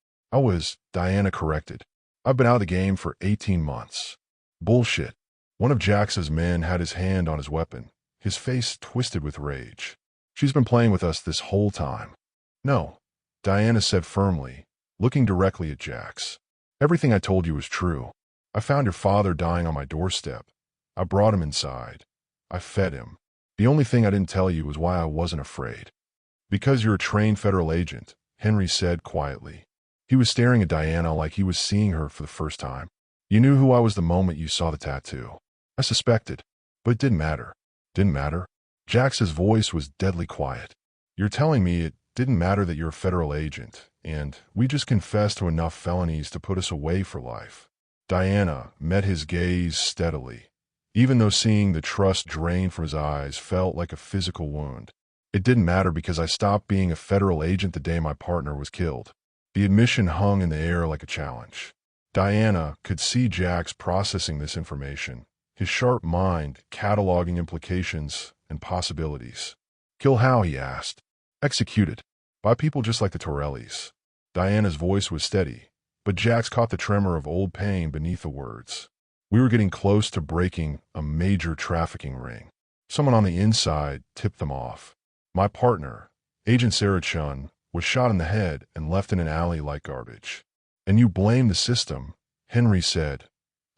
Diana corrected. "I've been out of the game for 18 months. "Bullshit." One of Jax's men had his hand on his weapon, his face twisted with rage. "She's been playing with us this whole time." "No," Diana said firmly, looking directly at Jax. "Everything I told you was true. I found your father dying on my doorstep. I brought him inside. I fed him. The only thing I didn't tell you was why I wasn't afraid." "Because you're a trained federal agent," Henry said quietly. He was staring at Diana like he was seeing her for the first time. "You knew who I was the moment you saw the tattoo." "I suspected, but it didn't matter." "Didn't matter?" Jax's voice was deadly quiet. "You're telling me it didn't matter that you're a federal agent, and we just confessed to enough felonies to put us away for life." Diana met his gaze steadily, even though seeing the trust drain from his eyes felt like a physical wound. "It didn't matter because I stopped being a federal agent the day my partner was killed." The admission hung in the air like a challenge. Diana could see Jax processing this information, his sharp mind cataloging implications and possibilities. Kill how, he asked. Executed. By people just like the Torellis. Diana's voice was steady, but Jax caught the tremor of old pain beneath the words. We were getting close to breaking a major trafficking ring. Someone on the inside tipped them off. My partner, Agent Sarah Chun, was shot in the head and left in an alley like garbage. And you blame the system, Henry said,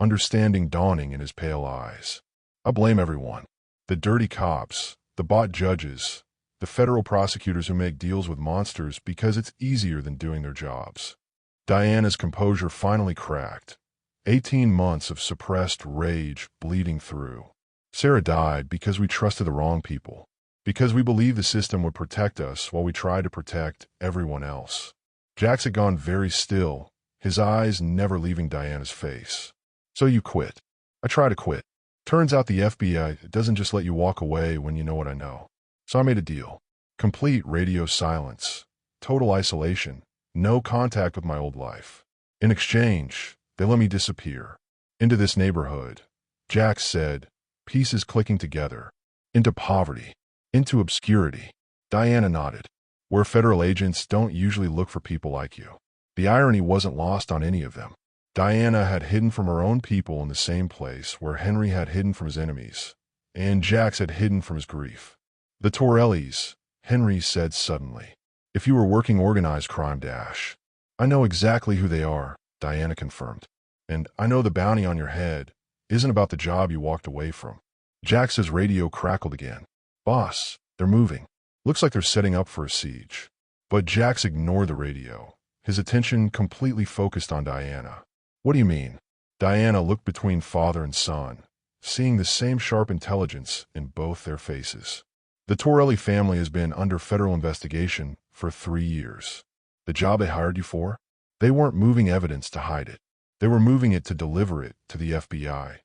understanding dawning in his pale eyes. I blame everyone. The dirty cops, the bought judges, the federal prosecutors who make deals with monsters because it's easier than doing their jobs. Diana's composure finally cracked. 18 months of suppressed rage bleeding through. Sarah died because we trusted the wrong people. Because we believed the system would protect us while we tried to protect everyone else. Jax had gone very still, his eyes never leaving Diana's face. So you quit. I try to quit. Turns out the FBI doesn't just let you walk away when you know what I know. So I made a deal. Complete radio silence. Total isolation. No contact with my old life. In exchange, they let me disappear. Into this neighborhood, Jax said, pieces clicking together. Into poverty. Into obscurity. Diana nodded. Where federal agents don't usually look for people like you. The irony wasn't lost on any of them. Diana had hidden from her own people in the same place where Henry had hidden from his enemies, and Jax had hidden from his grief. The Torellis, Henry said suddenly. If you were working organized crime, I know exactly who they are, Diana confirmed. And I know the bounty on your head isn't about the job you walked away from. Jax's radio crackled again. Boss, they're moving. Looks like they're setting up for a siege. But Jax ignored the radio, his attention completely focused on Diana. What do you mean? Diana looked between father and son, seeing the same sharp intelligence in both their faces. The Torelli family has been under federal investigation for 3 years. The job they hired you for? They weren't moving evidence to hide it. They were moving it to deliver it to the FBI.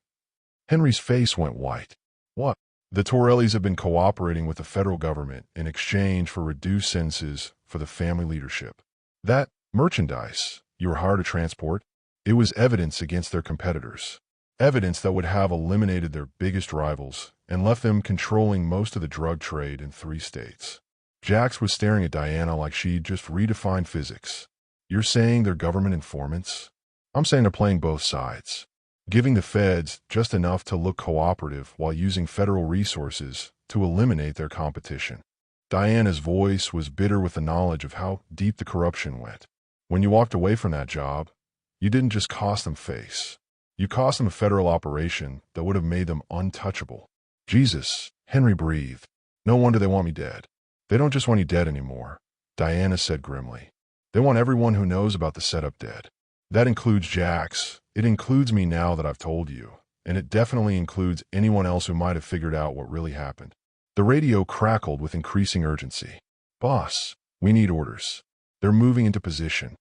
Henry's face went white. What? The Torellis have been cooperating with the federal government in exchange for reduced sentences for the family leadership. That merchandise you were hired to transport, it was evidence against their competitors. Evidence that would have eliminated their biggest rivals and left them controlling most of the drug trade in 3 states. Jax was staring at Diana like she'd just redefined physics. You're saying they're government informants? I'm saying they're playing both sides. Giving the feds just enough to look cooperative while using federal resources to eliminate their competition. Diana's voice was bitter with the knowledge of how deep the corruption went. When you walked away from that job, you didn't just cost them face. You cost them a federal operation that would have made them untouchable. Jesus, Henry breathed. No wonder they want me dead. They don't just want you dead anymore, Diana said grimly. They want everyone who knows about the setup dead. That includes Jax. It includes me now that I've told you, and it definitely includes anyone else who might have figured out what really happened. The radio crackled with increasing urgency. Boss, we need orders. They're moving into position.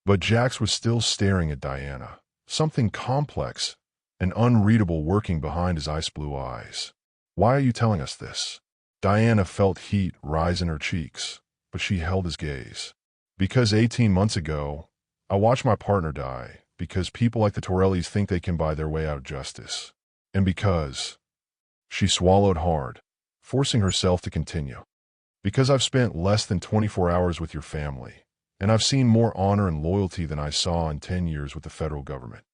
But Jax was still staring at Diana, something complex and unreadable working behind his ice blue eyes. Why are you telling us this? Diana felt heat rise in her cheeks, but she held his gaze. Because 18 months ago, I watched my partner die. Because people like the Torellis think they can buy their way out of justice. And because she swallowed hard, forcing herself to continue. Because I've spent less than 24 hours with your family, and I've seen more honor and loyalty than I saw in 10 years with the federal government.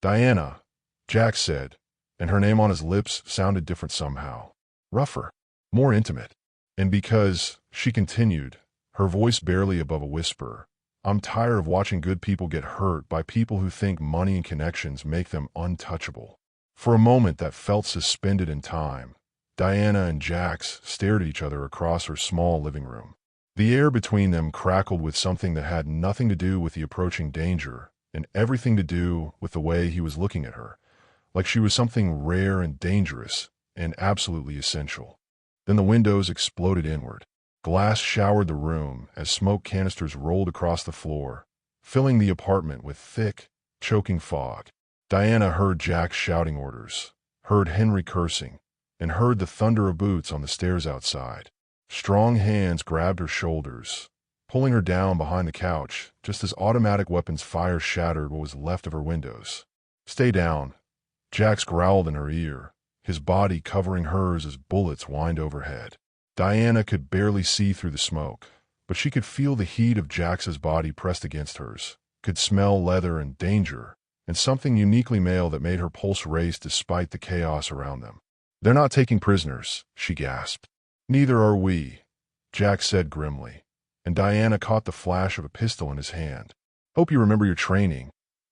Diana, Jax said, and her name on his lips sounded different somehow. Rougher, more intimate. And because, she continued, her voice barely above a whisper, I'm tired of watching good people get hurt by people who think money and connections make them untouchable. For a moment that felt suspended in time, Diana and Jax stared at each other across her small living room. The air between them crackled with something that had nothing to do with the approaching danger and everything to do with the way he was looking at her, like she was something rare and dangerous and absolutely essential. Then the windows exploded inward. Glass showered the room as smoke canisters rolled across the floor, filling the apartment with thick, choking fog. Diana heard Jax shouting orders, heard Henry cursing, and heard the thunder of boots on the stairs outside. Strong hands grabbed her shoulders, pulling her down behind the couch just as automatic weapons fire shattered what was left of her windows. Stay down, Jax growled in her ear, his body covering hers as bullets whined overhead. Diana could barely see through the smoke, but she could feel the heat of Jax's body pressed against hers, could smell leather and danger, and something uniquely male that made her pulse race despite the chaos around them. "They're not taking prisoners," she gasped. "Neither are we," Jax said grimly, and Diana caught the flash of a pistol in his hand. "Hope you remember your training,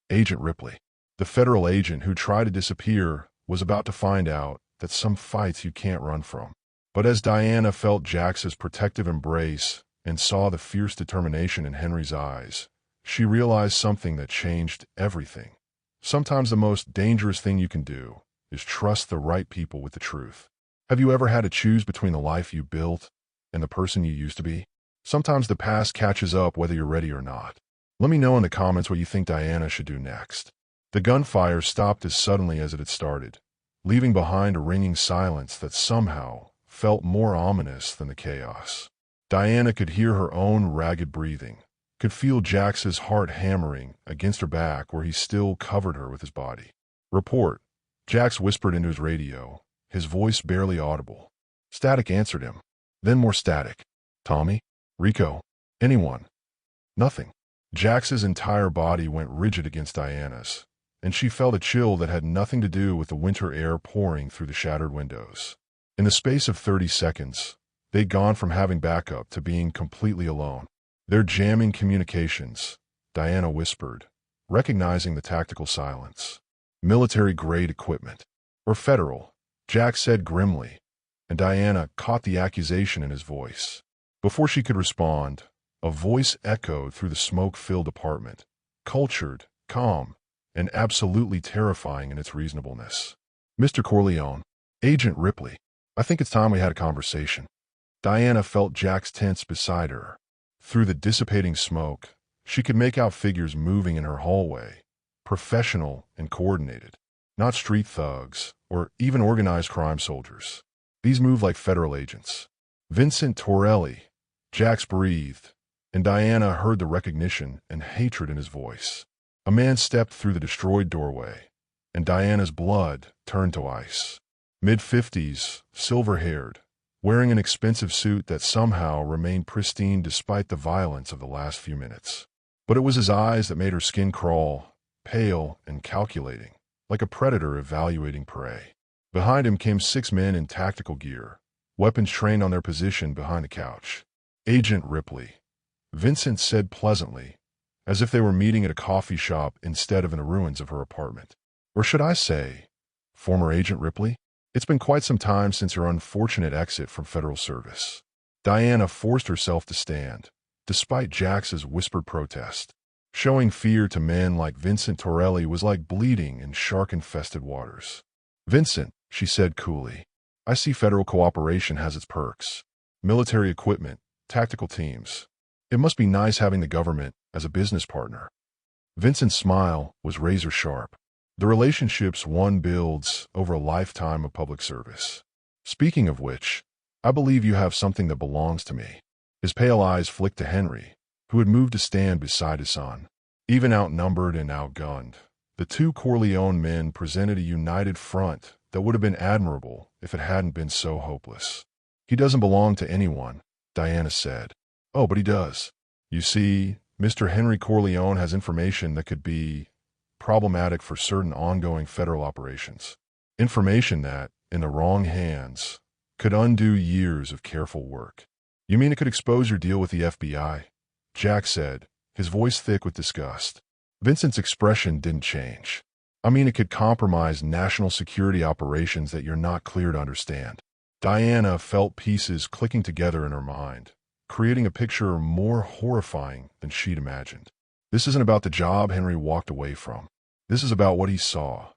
Agent Ripley." The federal agent who tried to disappear was about to find out that some fights you can't run from. But as Diana felt Jax's protective embrace and saw the fierce determination in Henry's eyes, she realized something that changed everything. Sometimes the most dangerous thing you can do is trust the right people with the truth. Have you ever had to choose between the life you built and the person you used to be? Sometimes the past catches up whether you're ready or not. Let me know in the comments what you think Diana should do next. The gunfire stopped as suddenly as it had started, leaving behind a ringing silence that somehow felt more ominous than the chaos. Diana could hear her own ragged breathing, could feel Jax's heart hammering against her back where he still covered her with his body. "Report," Jax whispered into his radio, his voice barely audible. Static answered him, then more static. "Tommy? Rico? Anyone?" Nothing. Jax's entire body went rigid against Diana's, and she felt a chill that had nothing to do with the winter air pouring through the shattered windows. In the space of 30 seconds, they'd gone from having backup to being completely alone. "They're jamming communications," Diana whispered, recognizing the tactical silence. "Military-grade equipment." "Or federal," Jax said grimly, and Diana caught the accusation in his voice. Before she could respond, a voice echoed through the smoke-filled apartment, cultured, calm, and absolutely terrifying in its reasonableness. "Mr. Corleone, Agent Ripley, I think it's time we had a conversation." Diana felt Jax tense beside her. Through the dissipating smoke, she could make out figures moving in her hallway, professional and coordinated. Not street thugs, or even organized crime soldiers. These moved like federal agents. "Vincent Torelli," Jax breathed, and Diana heard the recognition and hatred in his voice. A man stepped through the destroyed doorway, and Diana's blood turned to ice. Mid-50s, silver-haired, wearing an expensive suit that somehow remained pristine despite the violence of the last few minutes. But it was his eyes that made her skin crawl, pale and calculating, like a predator evaluating prey. Behind him came 6 men in tactical gear, weapons trained on their position behind the couch. "Agent Ripley," Vincent said pleasantly, as if they were meeting at a coffee shop instead of in the ruins of her apartment. "Or should I say, former Agent Ripley? It's been quite some time since your unfortunate exit from federal service." Diana forced herself to stand, despite Jax's whispered protest. Showing fear to men like Vincent Torelli was like bleeding in shark-infested waters. "Vincent," she said coolly, "I see federal cooperation has its perks. Military equipment, tactical teams. It must be nice having the government as a business partner." Vincent's smile was razor-sharp. The relationships one builds over a lifetime of public service. "Speaking of which, I believe you have something that belongs to me." His pale eyes flicked to Henry, who had moved to stand beside his son. Even outnumbered and outgunned, the 2 Corleone men presented a united front that would have been admirable if it hadn't been so hopeless. "He doesn't belong to anyone," Diana said. "Oh, but he does. You see, Mr. Henry Corleone has information that could be problematic for certain ongoing federal operations. Information that, in the wrong hands, could undo years of careful work." "You mean it could expose your deal with the FBI?" Jax said, his voice thick with disgust. Vincent's expression didn't change. "I mean it could compromise national security operations that you're not clear to understand." Diana felt pieces clicking together in her mind, creating a picture more horrifying than she'd imagined. "This isn't about the job Henry walked away from. This is about what he saw."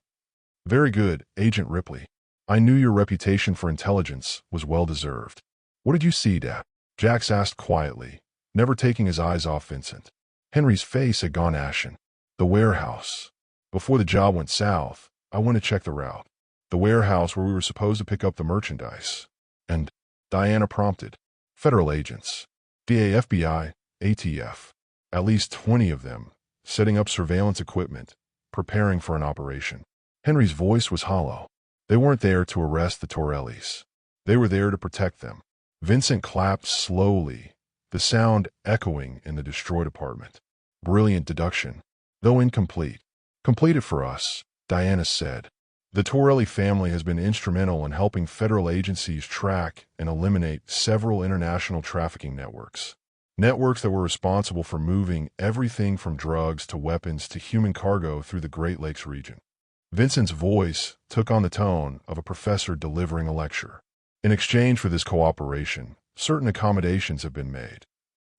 "Very good, Agent Ripley. I knew your reputation for intelligence was well-deserved." "What did you see, Dad?" Jax asked quietly, never taking his eyes off Vincent. Henry's face had gone ashen. "The warehouse. Before the job went south, I went to check the route. The warehouse where we were supposed to pick up the merchandise. And," Diana prompted, "federal agents. DA, FBI, ATF. At least 20 of them, setting up surveillance equipment, preparing for an operation." Henry's voice was hollow. They weren't there to arrest the Torellis. They were there to protect them. Vincent clapped slowly, the sound echoing in the destroyed apartment. Brilliant deduction, though incomplete. Complete it for us, Diana said. The Torelli family has been instrumental in helping federal agencies track and eliminate several international trafficking networks. Networks that were responsible for moving everything from drugs to weapons to human cargo through the Great Lakes region. Vincent's voice took on the tone of a professor delivering a lecture. In exchange for this cooperation, certain accommodations have been made.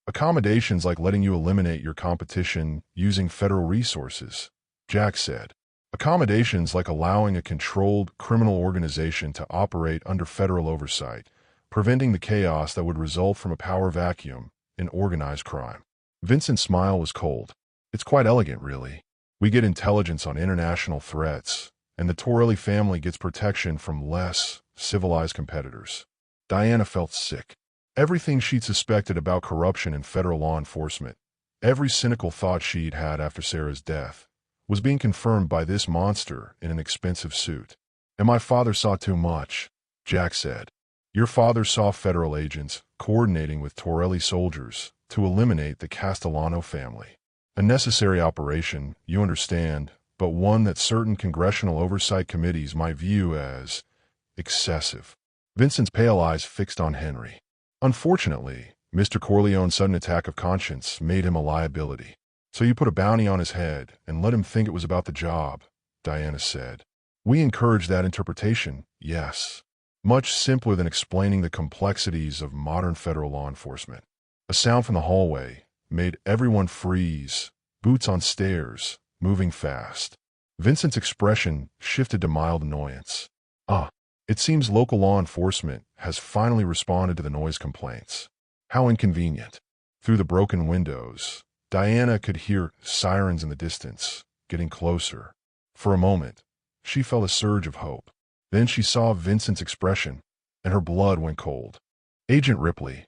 Accommodations like letting you eliminate your competition using federal resources, Jack said. Accommodations like allowing a controlled criminal organization to operate under federal oversight, preventing the chaos that would result from a power vacuum in organized crime. Vincent's smile was cold. It's quite elegant, really. We get intelligence on international threats, and the Torelli family gets protection from less civilized competitors. Diana felt sick. Everything she'd suspected about corruption in federal law enforcement, every cynical thought she'd had after Sarah's death, was being confirmed by this monster in an expensive suit. And my father saw too much, Jack said. Your father saw federal agents coordinating with Torelli soldiers to eliminate the Castellano family. A necessary operation, you understand, but one that certain congressional oversight committees might view as excessive. Vincent's pale eyes fixed on Henry. Unfortunately, Mr. Corleone's sudden attack of conscience made him a liability. So you put a bounty on his head and let him think it was about the job, Diana said. We encourage that interpretation, yes. Much simpler than explaining the complexities of modern federal law enforcement. A sound from the hallway made everyone freeze, boots on stairs, moving fast. Vincent's expression shifted to mild annoyance. It seems local law enforcement has finally responded to the noise complaints. How inconvenient. Through the broken windows, Diana could hear sirens in the distance, getting closer. For a moment, she felt a surge of hope. Then she saw Vincent's expression, and her blood went cold. Agent Ripley,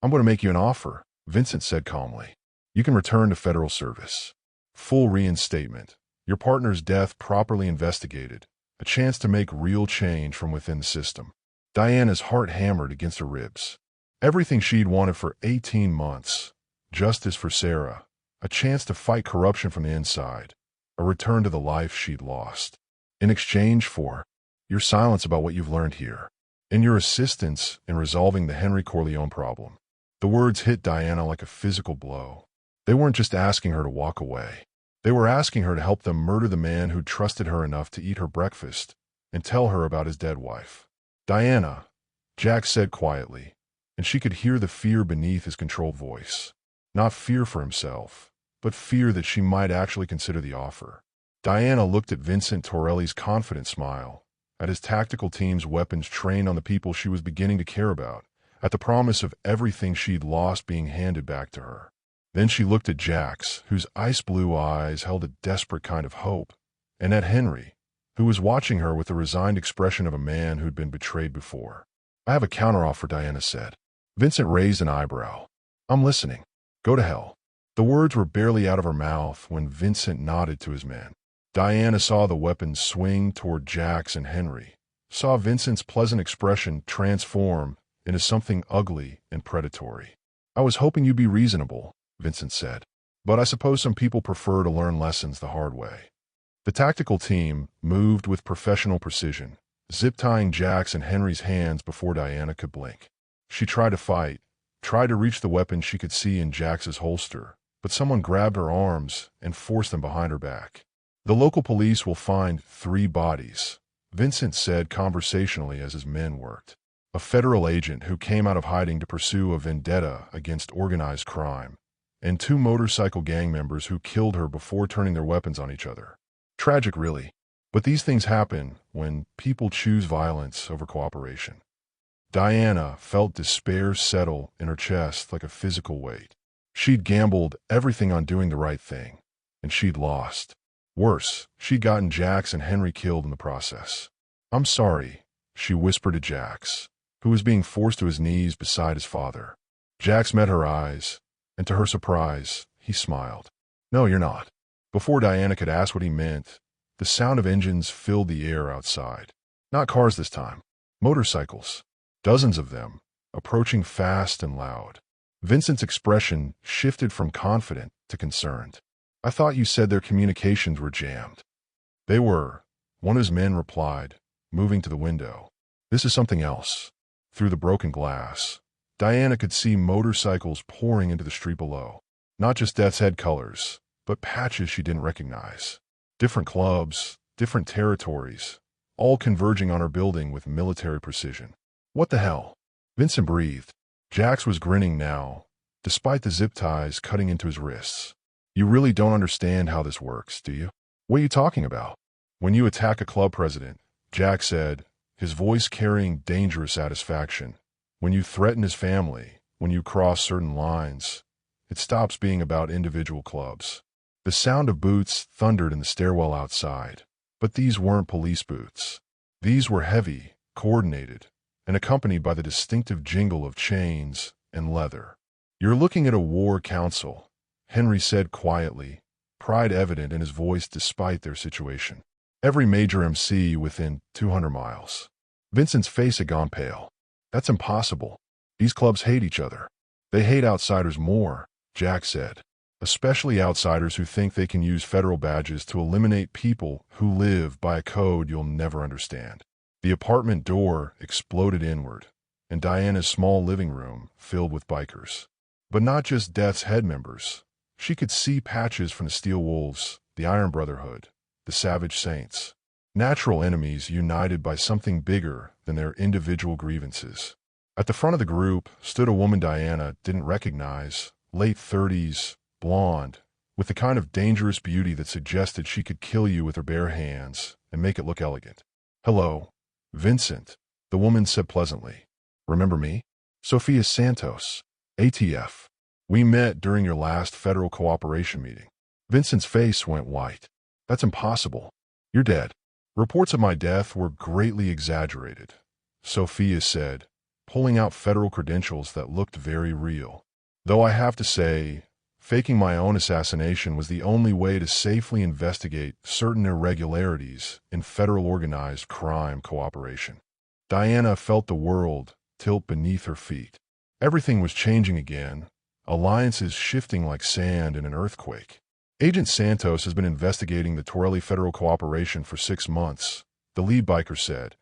I'm going to make you an offer, Vincent said calmly. You can return to federal service. Full reinstatement. Your partner's death properly investigated. A chance to make real change from within the system. Diana's heart hammered against her ribs. Everything she'd wanted for 18 months. Justice for Sarah. A chance to fight corruption from the inside. A return to the life she'd lost. In exchange for your silence about what you've learned here. And your assistance in resolving the Henry Corleone problem. The words hit Diana like a physical blow. They weren't just asking her to walk away. They were asking her to help them murder the man who'd trusted her enough to eat her breakfast and tell her about his dead wife. Diana, Jack said quietly, and she could hear the fear beneath his controlled voice. Not fear for himself, but fear that she might actually consider the offer. Diana looked at Vincent Torelli's confident smile, at his tactical team's weapons trained on the people she was beginning to care about, at the promise of everything she'd lost being handed back to her. Then she looked at Jack's, whose ice-blue eyes held a desperate kind of hope, and at Henry, who was watching her with the resigned expression of a man who'd been betrayed before. I have a counteroffer, Diana said. Vincent raised an eyebrow. I'm listening. Go to hell. The words were barely out of her mouth when Vincent nodded to his men. Diana saw the weapons swing toward Jack's and Henry, saw Vincent's pleasant expression transform into something ugly and predatory. I was hoping you'd be reasonable, Vincent said. But I suppose some people prefer to learn lessons the hard way. The tactical team moved with professional precision, zip-tying Jack's and Henry's hands before Diana could blink. She tried to fight, tried to reach the weapon she could see in Jax's holster, but someone grabbed her arms and forced them behind her back. The local police will find 3 bodies, Vincent said conversationally as his men worked. A federal agent who came out of hiding to pursue a vendetta against organized crime, and 2 motorcycle gang members who killed her before turning their weapons on each other. Tragic, really. But these things happen when people choose violence over cooperation. Diana felt despair settle in her chest like a physical weight. She'd gambled everything on doing the right thing, and she'd lost. Worse, she'd gotten Jax and Henry killed in the process. I'm sorry, she whispered to Jax, who was being forced to his knees beside his father. Jax met her eyes, and to her surprise, he smiled. No, you're not. Before Diana could ask what he meant, The sound of engines filled the air outside. Not cars this time. Motorcycles. Dozens of them, approaching fast and loud. Vincent's expression shifted from confident to concerned. "I thought you said their communications were jammed." "They were," one of his men replied, moving to the window. "This is something else." Through the broken glass, Diana could see motorcycles pouring into the street below. Not just Death's Head colors, but patches she didn't recognize. Different clubs, different territories, all converging on her building with military precision. "What the hell?" Vincent breathed. Jax was grinning now, despite the zip ties cutting into his wrists. "You really don't understand how this works, do you?" "What are you talking about?" "When you attack a club president," Jax said, his voice carrying dangerous satisfaction, "when you threaten his family, when you cross certain lines, it stops being about individual clubs." The sound of boots thundered in the stairwell outside, but these weren't police boots. These were heavy, coordinated, and accompanied by the distinctive jingle of chains and leather. "You're looking at a war council," Henry said quietly, pride evident in his voice despite their situation. "Every major MC within 200 miles. Vincent's face had gone pale. "That's impossible. These clubs hate each other." "They hate outsiders more," Jack said. "Especially outsiders who think they can use federal badges to eliminate people who live by a code you'll never understand." The apartment door exploded inward, and Diana's small living room filled with bikers. But not just Death's Head members. She could see patches from the Steel Wolves, the Iron Brotherhood, the Savage Saints. Natural enemies united by something bigger than their individual grievances. At the front of the group stood a woman Diana didn't recognize, late 30s, blonde, with the kind of dangerous beauty that suggested she could kill you with her bare hands and make it look elegant. "Hello, Vincent," the woman said pleasantly. "Remember me? Sophia Santos, ATF. We met during your last federal cooperation meeting." Vincent's face went white. "That's impossible. You're dead." "Reports of my death were greatly exaggerated," Sophia said, pulling out federal credentials that looked very real. "Though I have to say, faking my own assassination was the only way to safely investigate certain irregularities in federal organized crime cooperation." Diana felt the world tilt beneath her feet. Everything was changing again, alliances shifting like sand in an earthquake. "Agent Santos has been investigating the Torelli Federal Cooperation for 6 months, the lead biker said,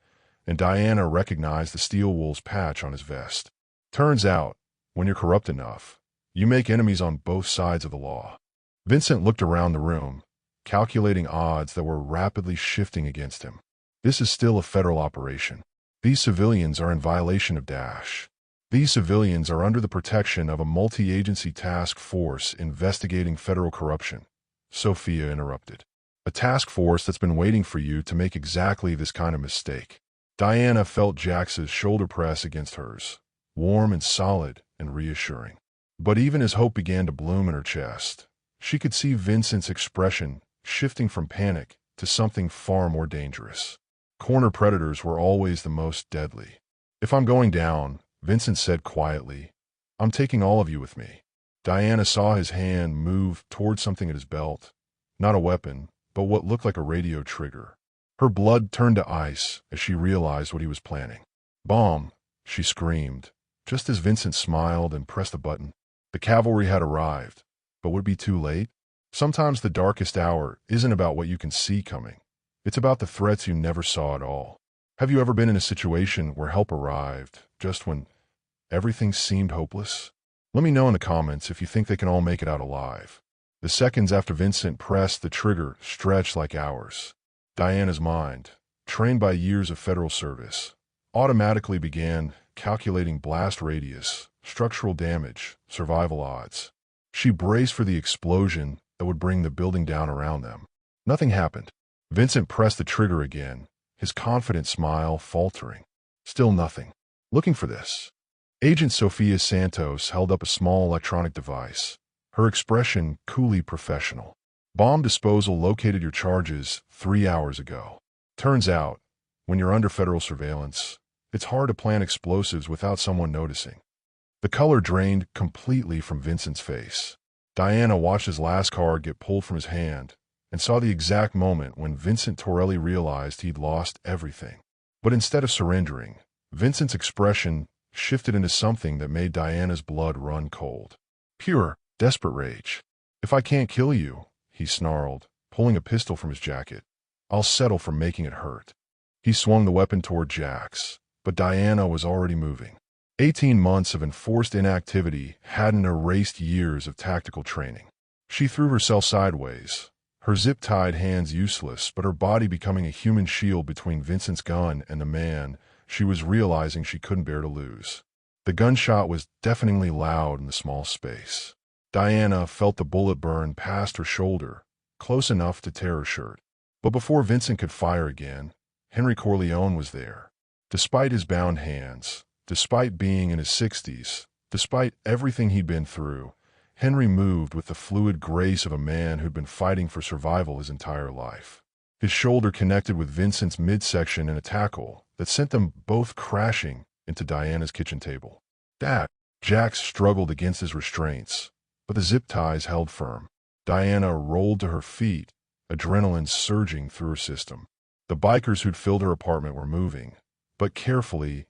and Diana recognized the Steel Wolves patch on his vest. "Turns out, when you're corrupt enough, you make enemies on both sides of the law." Vincent looked around the room, calculating odds that were rapidly shifting against him. This is still a federal operation. These civilians are in violation of Dash. These civilians are under the protection of a multi-agency task force investigating federal corruption, Sophia interrupted. "A task force that's been waiting for you to make exactly this kind of mistake." Diana felt Jax's shoulder press against hers, warm and solid and reassuring. But even as hope began to bloom in her chest, she could see Vincent's expression shifting from panic to something far more dangerous. Corner predators were always the most deadly. "If I'm going down," Vincent said quietly, "I'm taking all of you with me." Diana saw his hand move toward something at his belt. Not a weapon, but what looked like a radio trigger. Her blood turned to ice as she realized what he was planning. "Bomb!" she screamed, just as Vincent smiled and pressed the button. The cavalry had arrived, but would it be too late? Sometimes the darkest hour isn't about what you can see coming. It's about the threats you never saw at all. Have you ever been in a situation where help arrived just when everything seemed hopeless? Let me know in the comments if you think they can all make it out alive. The seconds after Vincent pressed the trigger stretched like hours. Diana's mind, trained by years of federal service, automatically began calculating blast radius, structural damage, survival odds. She braced for the explosion that would bring the building down around them. Nothing happened. Vincent pressed the trigger again, his confident smile faltering. Still nothing. Looking for this. Agent Sophia Santos held up a small electronic device, her expression coolly professional. "Bomb disposal located your charges 3 hours ago." Turns out, when you're under federal surveillance, it's hard to plant explosives without someone noticing. The color drained completely from Vincent's face. Diana watched his last card get pulled from his hand, and saw the exact moment when Vincent Torelli realized he'd lost everything. But instead of surrendering, Vincent's expression shifted into something that made Diana's blood run cold. Pure, desperate rage. "If I can't kill you," he snarled, pulling a pistol from his jacket, "I'll settle for making it hurt." He swung the weapon toward Jax, but Diana was already moving. 18 months of enforced inactivity hadn't erased years of tactical training. She threw herself sideways, her zip-tied hands useless, but her body becoming a human shield between Vincent's gun and the man she was realizing she couldn't bear to lose. The gunshot was deafeningly loud in the small space. Diana felt the bullet burn past her shoulder, close enough to tear her shirt. But before Vincent could fire again, Henry Corleone was there. Despite his bound hands, despite being in his 60s, despite everything he'd been through, Henry moved with the fluid grace of a man who'd been fighting for survival his entire life. His shoulder connected with Vincent's midsection in a tackle that sent them both crashing into Diana's kitchen table. "Dad!" Jax struggled against his restraints, but the zip ties held firm. Diana rolled to her feet, adrenaline surging through her system. The bikers who'd filled her apartment were moving, but carefully.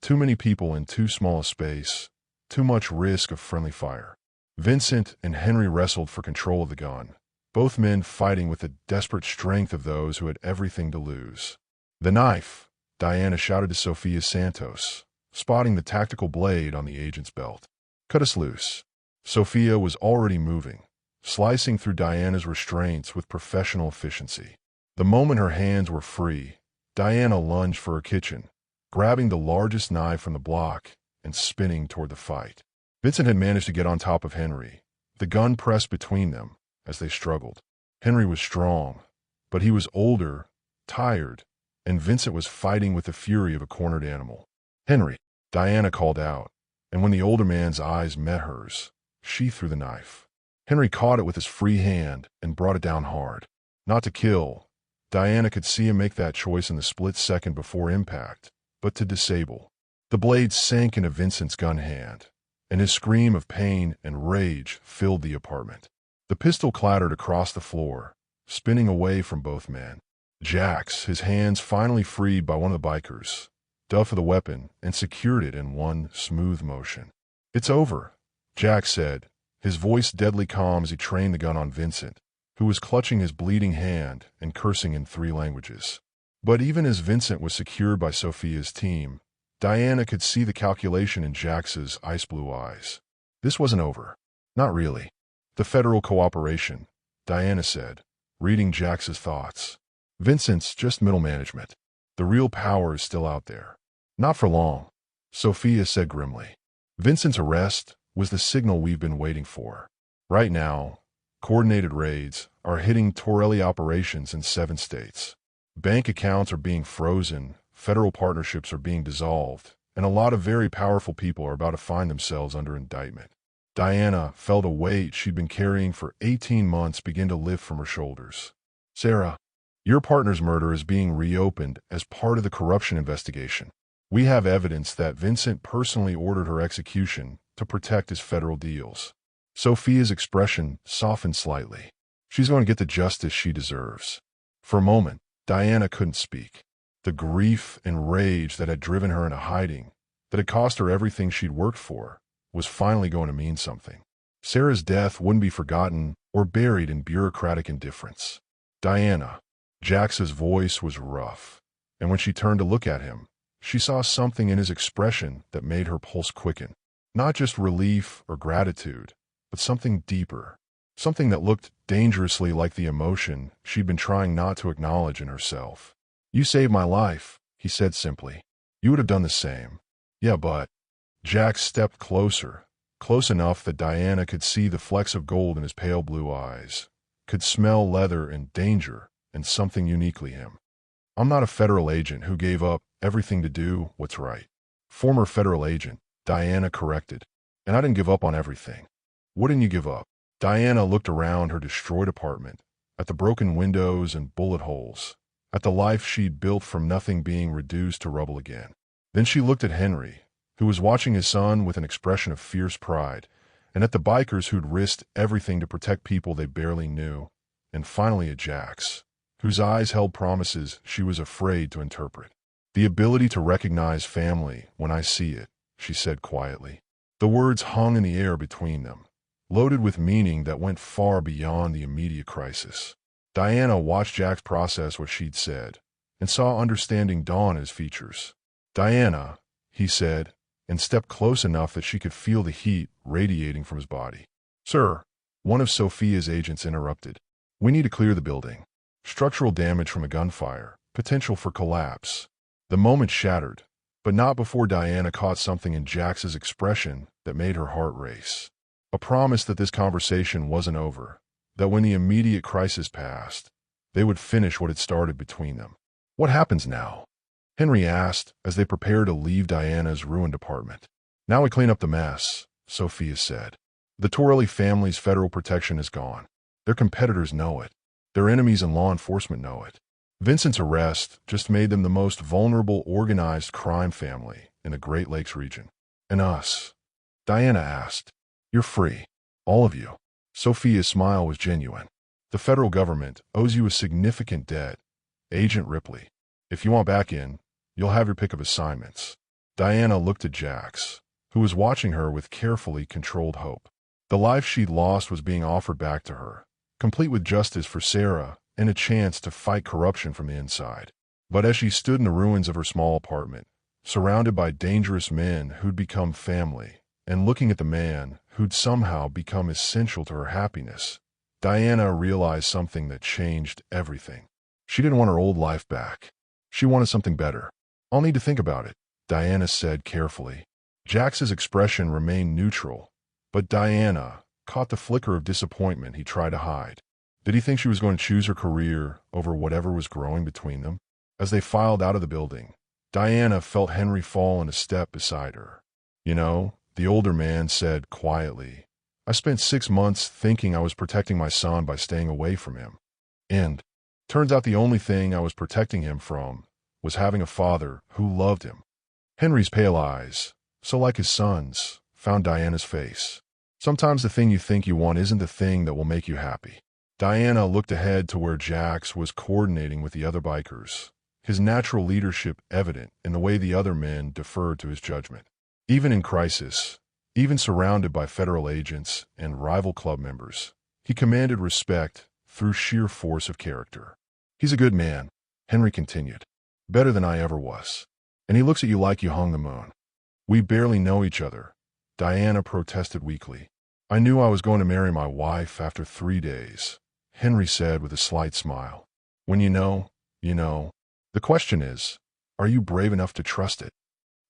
Too many people in too small a space, too much risk of friendly fire. Vincent and Henry wrestled for control of the gun, both men fighting with the desperate strength of those who had everything to lose. "The knife!" Diana shouted to Sophia Santos, spotting the tactical blade on the agent's belt. "Cut us loose." Sophia was already moving, slicing through Diana's restraints with professional efficiency. The moment her hands were free, Diana lunged for her kitchen, grabbing the largest knife from the block and spinning toward the fight. Vincent had managed to get on top of Henry, the gun pressed between them as they struggled. Henry was strong, but he was older, tired, and Vincent was fighting with the fury of a cornered animal. "Henry!" Diana called out, and when the older man's eyes met hers, she threw the knife. Henry caught it with his free hand and brought it down hard. Not to kill. Diana could see him make that choice in the split second before impact, but to disable. The blade sank into Vincent's gun hand, and his scream of pain and rage filled the apartment. The pistol clattered across the floor, spinning away from both men. Jax, his hands finally freed by one of the bikers, dug for the weapon and secured it in one smooth motion. "It's over," Jax said, his voice deadly calm as he trained the gun on Vincent, who was clutching his bleeding hand and cursing in 3 languages. But even as Vincent was secured by Sophia's team, Diana could see the calculation in Jax's ice-blue eyes. This wasn't over. Not really. "The federal cooperation," Diana said, reading Jax's thoughts. "Vincent's just middle management. The real power is still out there." "Not for long," Sophia said grimly. "Vincent's arrest was the signal we've been waiting for. Right now, coordinated raids are hitting Torelli operations in 7 states. Bank accounts are being frozen, federal partnerships are being dissolved, and a lot of very powerful people are about to find themselves under indictment." Diana felt a weight she'd been carrying for 18 months begin to lift from her shoulders. "Sarah, your partner's murder is being reopened as part of the corruption investigation. We have evidence that Vincent personally ordered her execution to protect his federal deals." Sophia's expression softened slightly. "She's going to get the justice she deserves." For a moment, Diana couldn't speak. The grief and rage that had driven her into hiding, that had cost her everything she'd worked for, was finally going to mean something. Sarah's death wouldn't be forgotten or buried in bureaucratic indifference. "Diana." Jax's voice was rough, and when she turned to look at him, she saw something in his expression that made her pulse quicken. Not just relief or gratitude, but something deeper. Something that looked dangerously like the emotion she'd been trying not to acknowledge in herself. "You saved my life," he said simply. "You would have done the same." "Yeah, but..." Jax stepped closer, close enough that Diana could see the flecks of gold in his pale blue eyes, could smell leather and danger and something uniquely him. "I'm not a federal agent who gave up everything to do what's right." "Former federal agent," Diana corrected. "And I didn't give up on everything." "What didn't you give up?" Diana looked around her destroyed apartment, at the broken windows and bullet holes, at the life she'd built from nothing being reduced to rubble again. Then she looked at Henry, who was watching his son with an expression of fierce pride, and at the bikers who'd risked everything to protect people they barely knew. and finally at Jack's, whose eyes held promises she was afraid to interpret. "The ability to recognize family when I see it," she said quietly. The words hung in the air between them, loaded with meaning that went far beyond the immediate crisis. Diana watched Jack process what she'd said, and saw understanding dawn in his features. "Diana," he said, and stepped close enough that she could feel the heat radiating from his body. "Sir," one of Sophia's agents interrupted. "We need to clear the building. Structural damage from a gunfire, potential for collapse." The moment shattered, but not before Diana caught something in Jax's expression that made her heart race. A promise that this conversation wasn't over, that when the immediate crisis passed, they would finish what had started between them. "What happens now?" Henry asked as they prepared to leave Diana's ruined apartment. "Now we clean up the mess," Sophia said. "The Torelli family's federal protection is gone. Their competitors know it. Their enemies and law enforcement know it. Vincent's arrest just made them the most vulnerable organized crime family in the Great Lakes region. And us?" Diana asked. "You're free. All of you." Sophia's smile was genuine. "The federal government owes you a significant debt, Agent Ripley. If you want back in, you'll have your pick of assignments." Diana looked at Jax, who was watching her with carefully controlled hope. The life she'd lost was being offered back to her, complete with justice for Sarah and a chance to fight corruption from the inside. But as she stood in the ruins of her small apartment, surrounded by dangerous men who'd become family, and looking at the man who'd somehow become essential to her happiness, Diana realized something that changed everything. She didn't want her old life back. She wanted something better. "I'll need to think about it," Diana said carefully. Jax's expression remained neutral, but Diana caught the flicker of disappointment he tried to hide. Did he think she was going to choose her career over whatever was growing between them? As they filed out of the building, Diana felt Henry fall in a step beside her. "You know," the older man said quietly, "I spent 6 months thinking I was protecting my son by staying away from him. And turns out the only thing I was protecting him from was having a father who loved him." Henry's pale eyes, so like his son's, found Diana's face. "Sometimes the thing you think you want isn't the thing that will make you happy." Diana looked ahead to where Jax was coordinating with the other bikers, his natural leadership evident in the way the other men deferred to his judgment. Even in crisis, even surrounded by federal agents and rival club members, he commanded respect through sheer force of character. "He's a good man," Henry continued. "Better than I ever was. And he looks at you like you hung the moon." "We barely know each other," Diana protested weakly. "I knew I was going to marry my wife after 3 days," Henry said with a slight smile. "When you know, you know. The question is, are you brave enough to trust it?"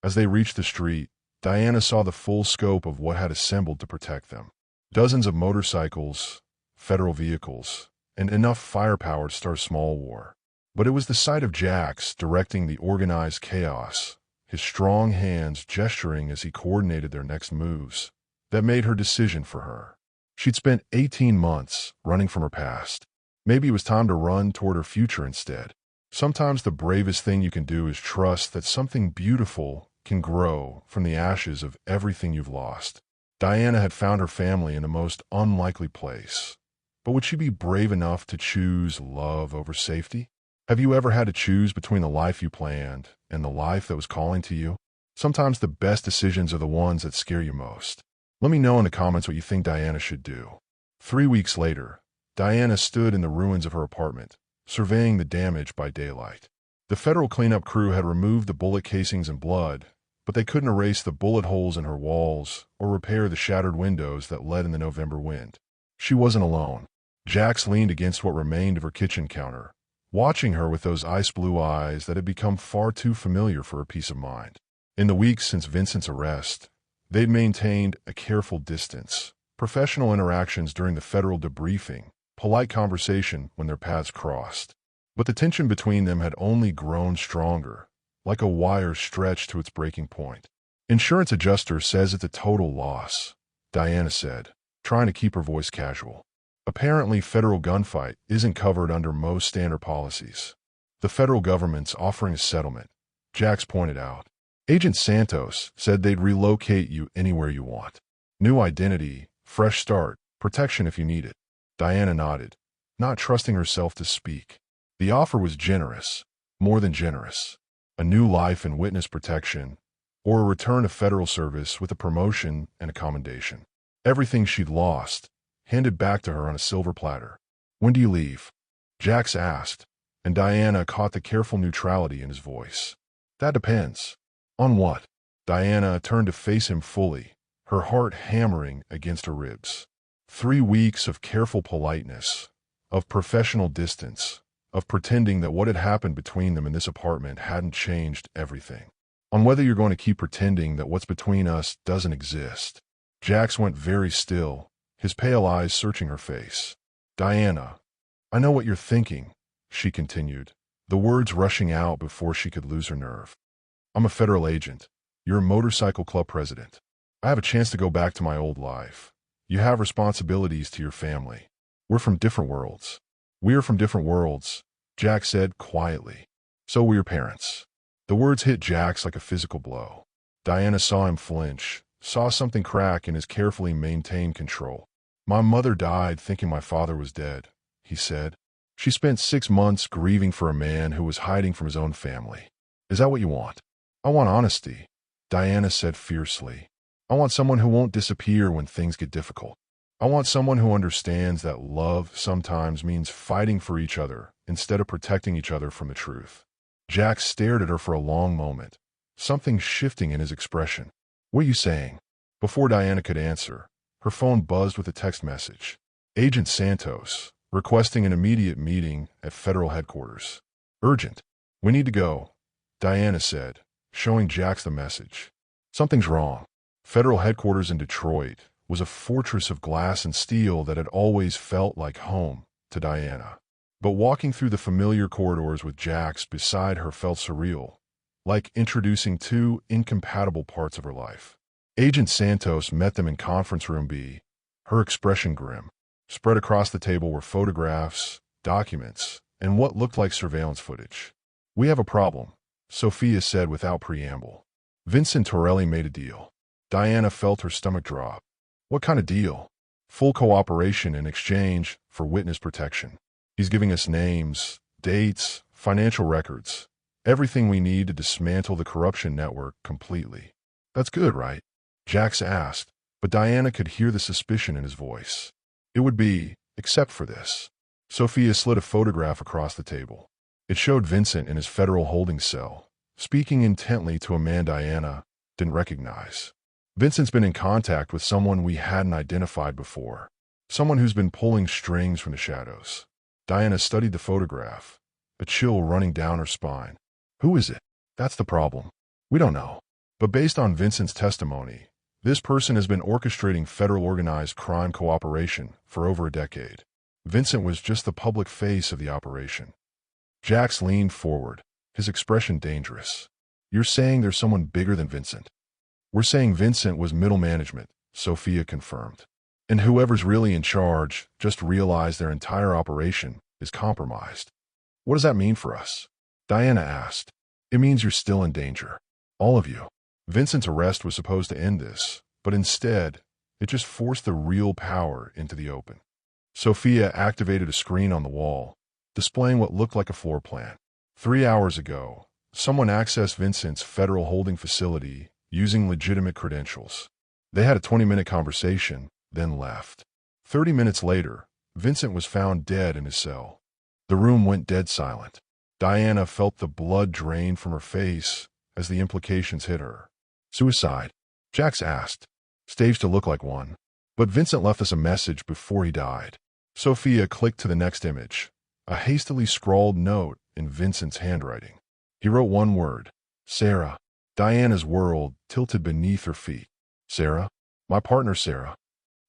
As they reached the street, Diana saw the full scope of what had assembled to protect them. Dozens of motorcycles, federal vehicles, and enough firepower to start a small war. But it was the sight of Jax directing the organized chaos, his strong hands gesturing as he coordinated their next moves, that made her decision for her. She'd spent 18 months running from her past. Maybe it was time to run toward her future instead. Sometimes the bravest thing you can do is trust that something beautiful can grow from the ashes of everything you've lost. Diana had found her family in the most unlikely place. But would she be brave enough to choose love over safety? Have you ever had to choose between the life you planned and the life that was calling to you? Sometimes the best decisions are the ones that scare you most. Let me know in the comments what you think Diana should do. 3 weeks later, Diana stood in the ruins of her apartment, surveying the damage by daylight. The federal cleanup crew had removed the bullet casings and blood, but they couldn't erase the bullet holes in her walls or repair the shattered windows that led in the November wind. She wasn't alone. Jax leaned against what remained of her kitchen counter, watching her with those ice-blue eyes that had become far too familiar for her peace of mind. In the weeks since Vincent's arrest, they'd maintained a careful distance, professional interactions during the federal debriefing, polite conversation when their paths crossed. But the tension between them had only grown stronger, like a wire stretched to its breaking point. "Insurance adjuster says it's a total loss," Diana said, trying to keep her voice casual. "Apparently, federal gunfight isn't covered under most standard policies. The federal government's offering a settlement," Jax pointed out. "Agent Santos said they'd relocate you anywhere you want. New identity, fresh start, protection if you need it." Diana nodded. not trusting herself to speak. The offer was generous, more than generous. A new life in witness protection, or a return to federal service with a promotion and a commendation. Everything she'd lost, handed back to her on a silver platter. "When do you leave?" Jax asked, and Diana caught the careful neutrality in his voice. "That depends." "On what?" Diana turned to face him fully, her heart hammering against her ribs. 3 weeks of careful politeness, of professional distance, of pretending that what had happened between them in this apartment hadn't changed everything. "On whether you're going to keep pretending that what's between us doesn't exist." Jax went very still, his pale eyes searching her face. "Diana, I know what you're thinking," she continued, the words rushing out before she could lose her nerve. "I'm a federal agent. You're a motorcycle club president. I have a chance to go back to my old life. You have responsibilities to your family. We're from different worlds." "We are from different worlds," Jax said quietly. "So were your parents." The words hit Jax like a physical blow. Diana saw him flinch, saw something crack in his carefully maintained control. "My mother died thinking my father was dead," he said. "She spent 6 months grieving for a man who was hiding from his own family. Is that what you want?" "I want honesty," Diana said fiercely. "I want someone who won't disappear when things get difficult. I want someone who understands that love sometimes means fighting for each other instead of protecting each other from the truth." Jax stared at her for a long moment, something shifting in his expression. "What are you saying?" Before Diana could answer, her phone buzzed with a text message. "Agent Santos, requesting an immediate meeting at federal headquarters. Urgent. We need to go," Diana said, showing Jax the message. "Something's wrong." Federal headquarters in Detroit was a fortress of glass and steel that had always felt like home to Diana. But walking through the familiar corridors with Jax beside her felt surreal, like introducing 2 incompatible parts of her life. Agent Santos met them in conference room B, her expression grim. Spread across the table were photographs, documents, and what looked like surveillance footage. "We have a problem," Sophia said without preamble. "Vincent Torelli made a deal." Diana felt her stomach drop. "What kind of deal?" "Full cooperation in exchange for witness protection. He's giving us names, dates, financial records, everything we need to dismantle the corruption network completely." "That's good, right?" Jax asked, but Diana could hear the suspicion in his voice. "It would be, except for this." Sophia slid a photograph across the table. It showed Vincent in his federal holding cell, speaking intently to a man Diana didn't recognize. "Vincent's been in contact with someone we hadn't identified before. Someone who's been pulling strings from the shadows." Diana studied the photograph, a chill running down her spine. "Who is it?" "That's the problem. We don't know. But based on Vincent's testimony, this person has been orchestrating federal organized crime cooperation for over a decade. Vincent was just the public face of the operation." Jax leaned forward, his expression dangerous. "You're saying there's someone bigger than Vincent?" "We're saying Vincent was middle management," Sophia confirmed. "And whoever's really in charge just realized their entire operation is compromised." "What does that mean for us?" Diana asked. "It means you're still in danger. All of you." Vincent's arrest was supposed to end this, but instead, it just forced the real power into the open. Sophia activated a screen on the wall, displaying what looked like a floor plan. 3 hours ago, someone accessed Vincent's federal holding facility using legitimate credentials. They had a 20-minute conversation, then left. 30 minutes later, Vincent was found dead in his cell. The room went dead silent. Diana felt the blood drain from her face as the implications hit her. "Suicide?" Jax asked. "Staged to look like one. But Vincent left us a message before he died." Sophia clicked to the next image, a hastily scrawled note in Vincent's handwriting. He wrote one word: "Sarah." Diana's world tilted beneath her feet. "Sarah? My partner Sarah.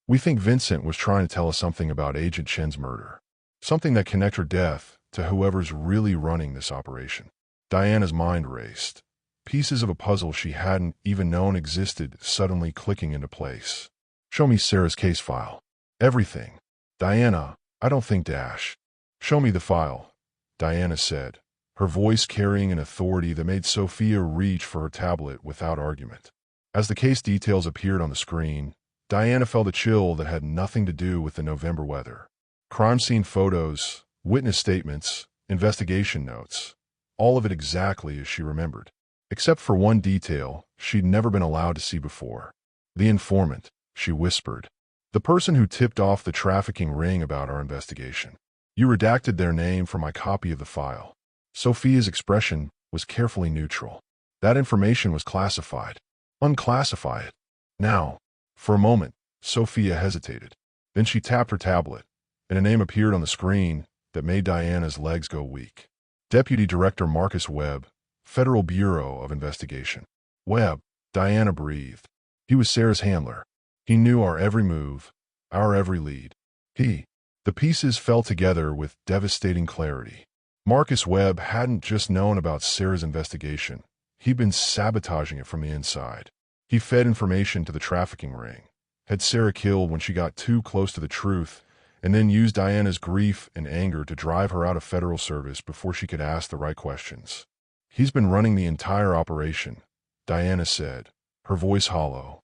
We think Vincent was trying to tell us something about Agent Chen's murder. Something that connects her death to whoever's really running this operation." Diana's mind raced. Pieces of a puzzle she hadn't even known existed suddenly clicking into place. "Show me Sarah's case file." "Everything." "Diana, I don't think dash." "Show me the file," Diana said, her voice carrying an authority that made Sophia reach for her tablet without argument. As the case details appeared on the screen, Diana felt a chill that had nothing to do with the November weather. Crime scene photos, witness statements, investigation notes. All of it exactly as she remembered. Except for one detail she'd never been allowed to see before. The informant, she whispered. The person who tipped off the trafficking ring about our investigation. You redacted their name from my copy of the file. Sophia's expression was carefully neutral. That information was classified. Unclassify it. Now. For a moment, Sophia hesitated. Then she tapped her tablet, and a name appeared on the screen that made Diana's legs go weak. Deputy Director Marcus Webb, Federal Bureau of Investigation. Webb, Diana breathed. He was Sarah's handler. He knew our every move, our every lead. The pieces fell together with devastating clarity. Marcus Webb hadn't just known about Sarah's investigation. He'd been sabotaging it from the inside. He fed information to the trafficking ring, had Sarah killed when she got too close to the truth, and then used Diana's grief and anger to drive her out of federal service before she could ask the right questions. He's been running the entire operation, Diana said, her voice hollow.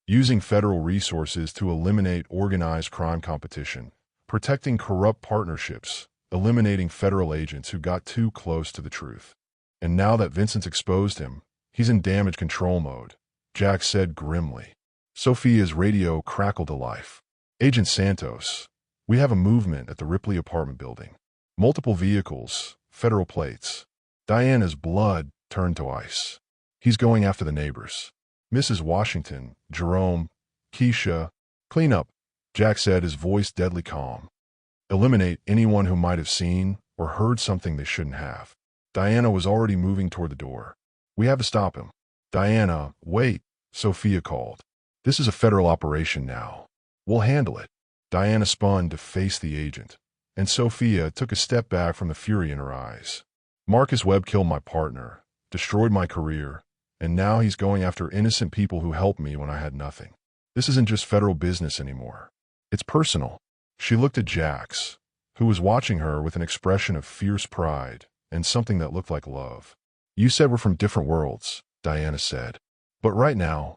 Using federal resources to eliminate organized crime competition, protecting corrupt partnerships, eliminating federal agents who got too close to the truth. And now that Vincent's exposed him, he's in damage control mode, Jack said grimly. Sophia's radio crackled to life. Agent Santos, we have a movement at the Ripley apartment building. Multiple vehicles, federal plates. Diana's blood turned to ice. He's going after the neighbors. Mrs. Washington, Jerome, Keisha. Clean up, Jack said, his voice deadly calm. Eliminate anyone who might have seen or heard something they shouldn't have. Diana was already moving toward the door. We have to stop him. Diana, wait, Sophia called. This is a federal operation now. We'll handle it. Diana spun to face the agent, and Sophia took a step back from the fury in her eyes. Marcus Webb killed my partner, destroyed my career, and now he's going after innocent people who helped me when I had nothing. This isn't just federal business anymore. It's personal. She looked at Jax, who was watching her with an expression of fierce pride and something that looked like love. You said we're from different worlds, Diana said. But right now,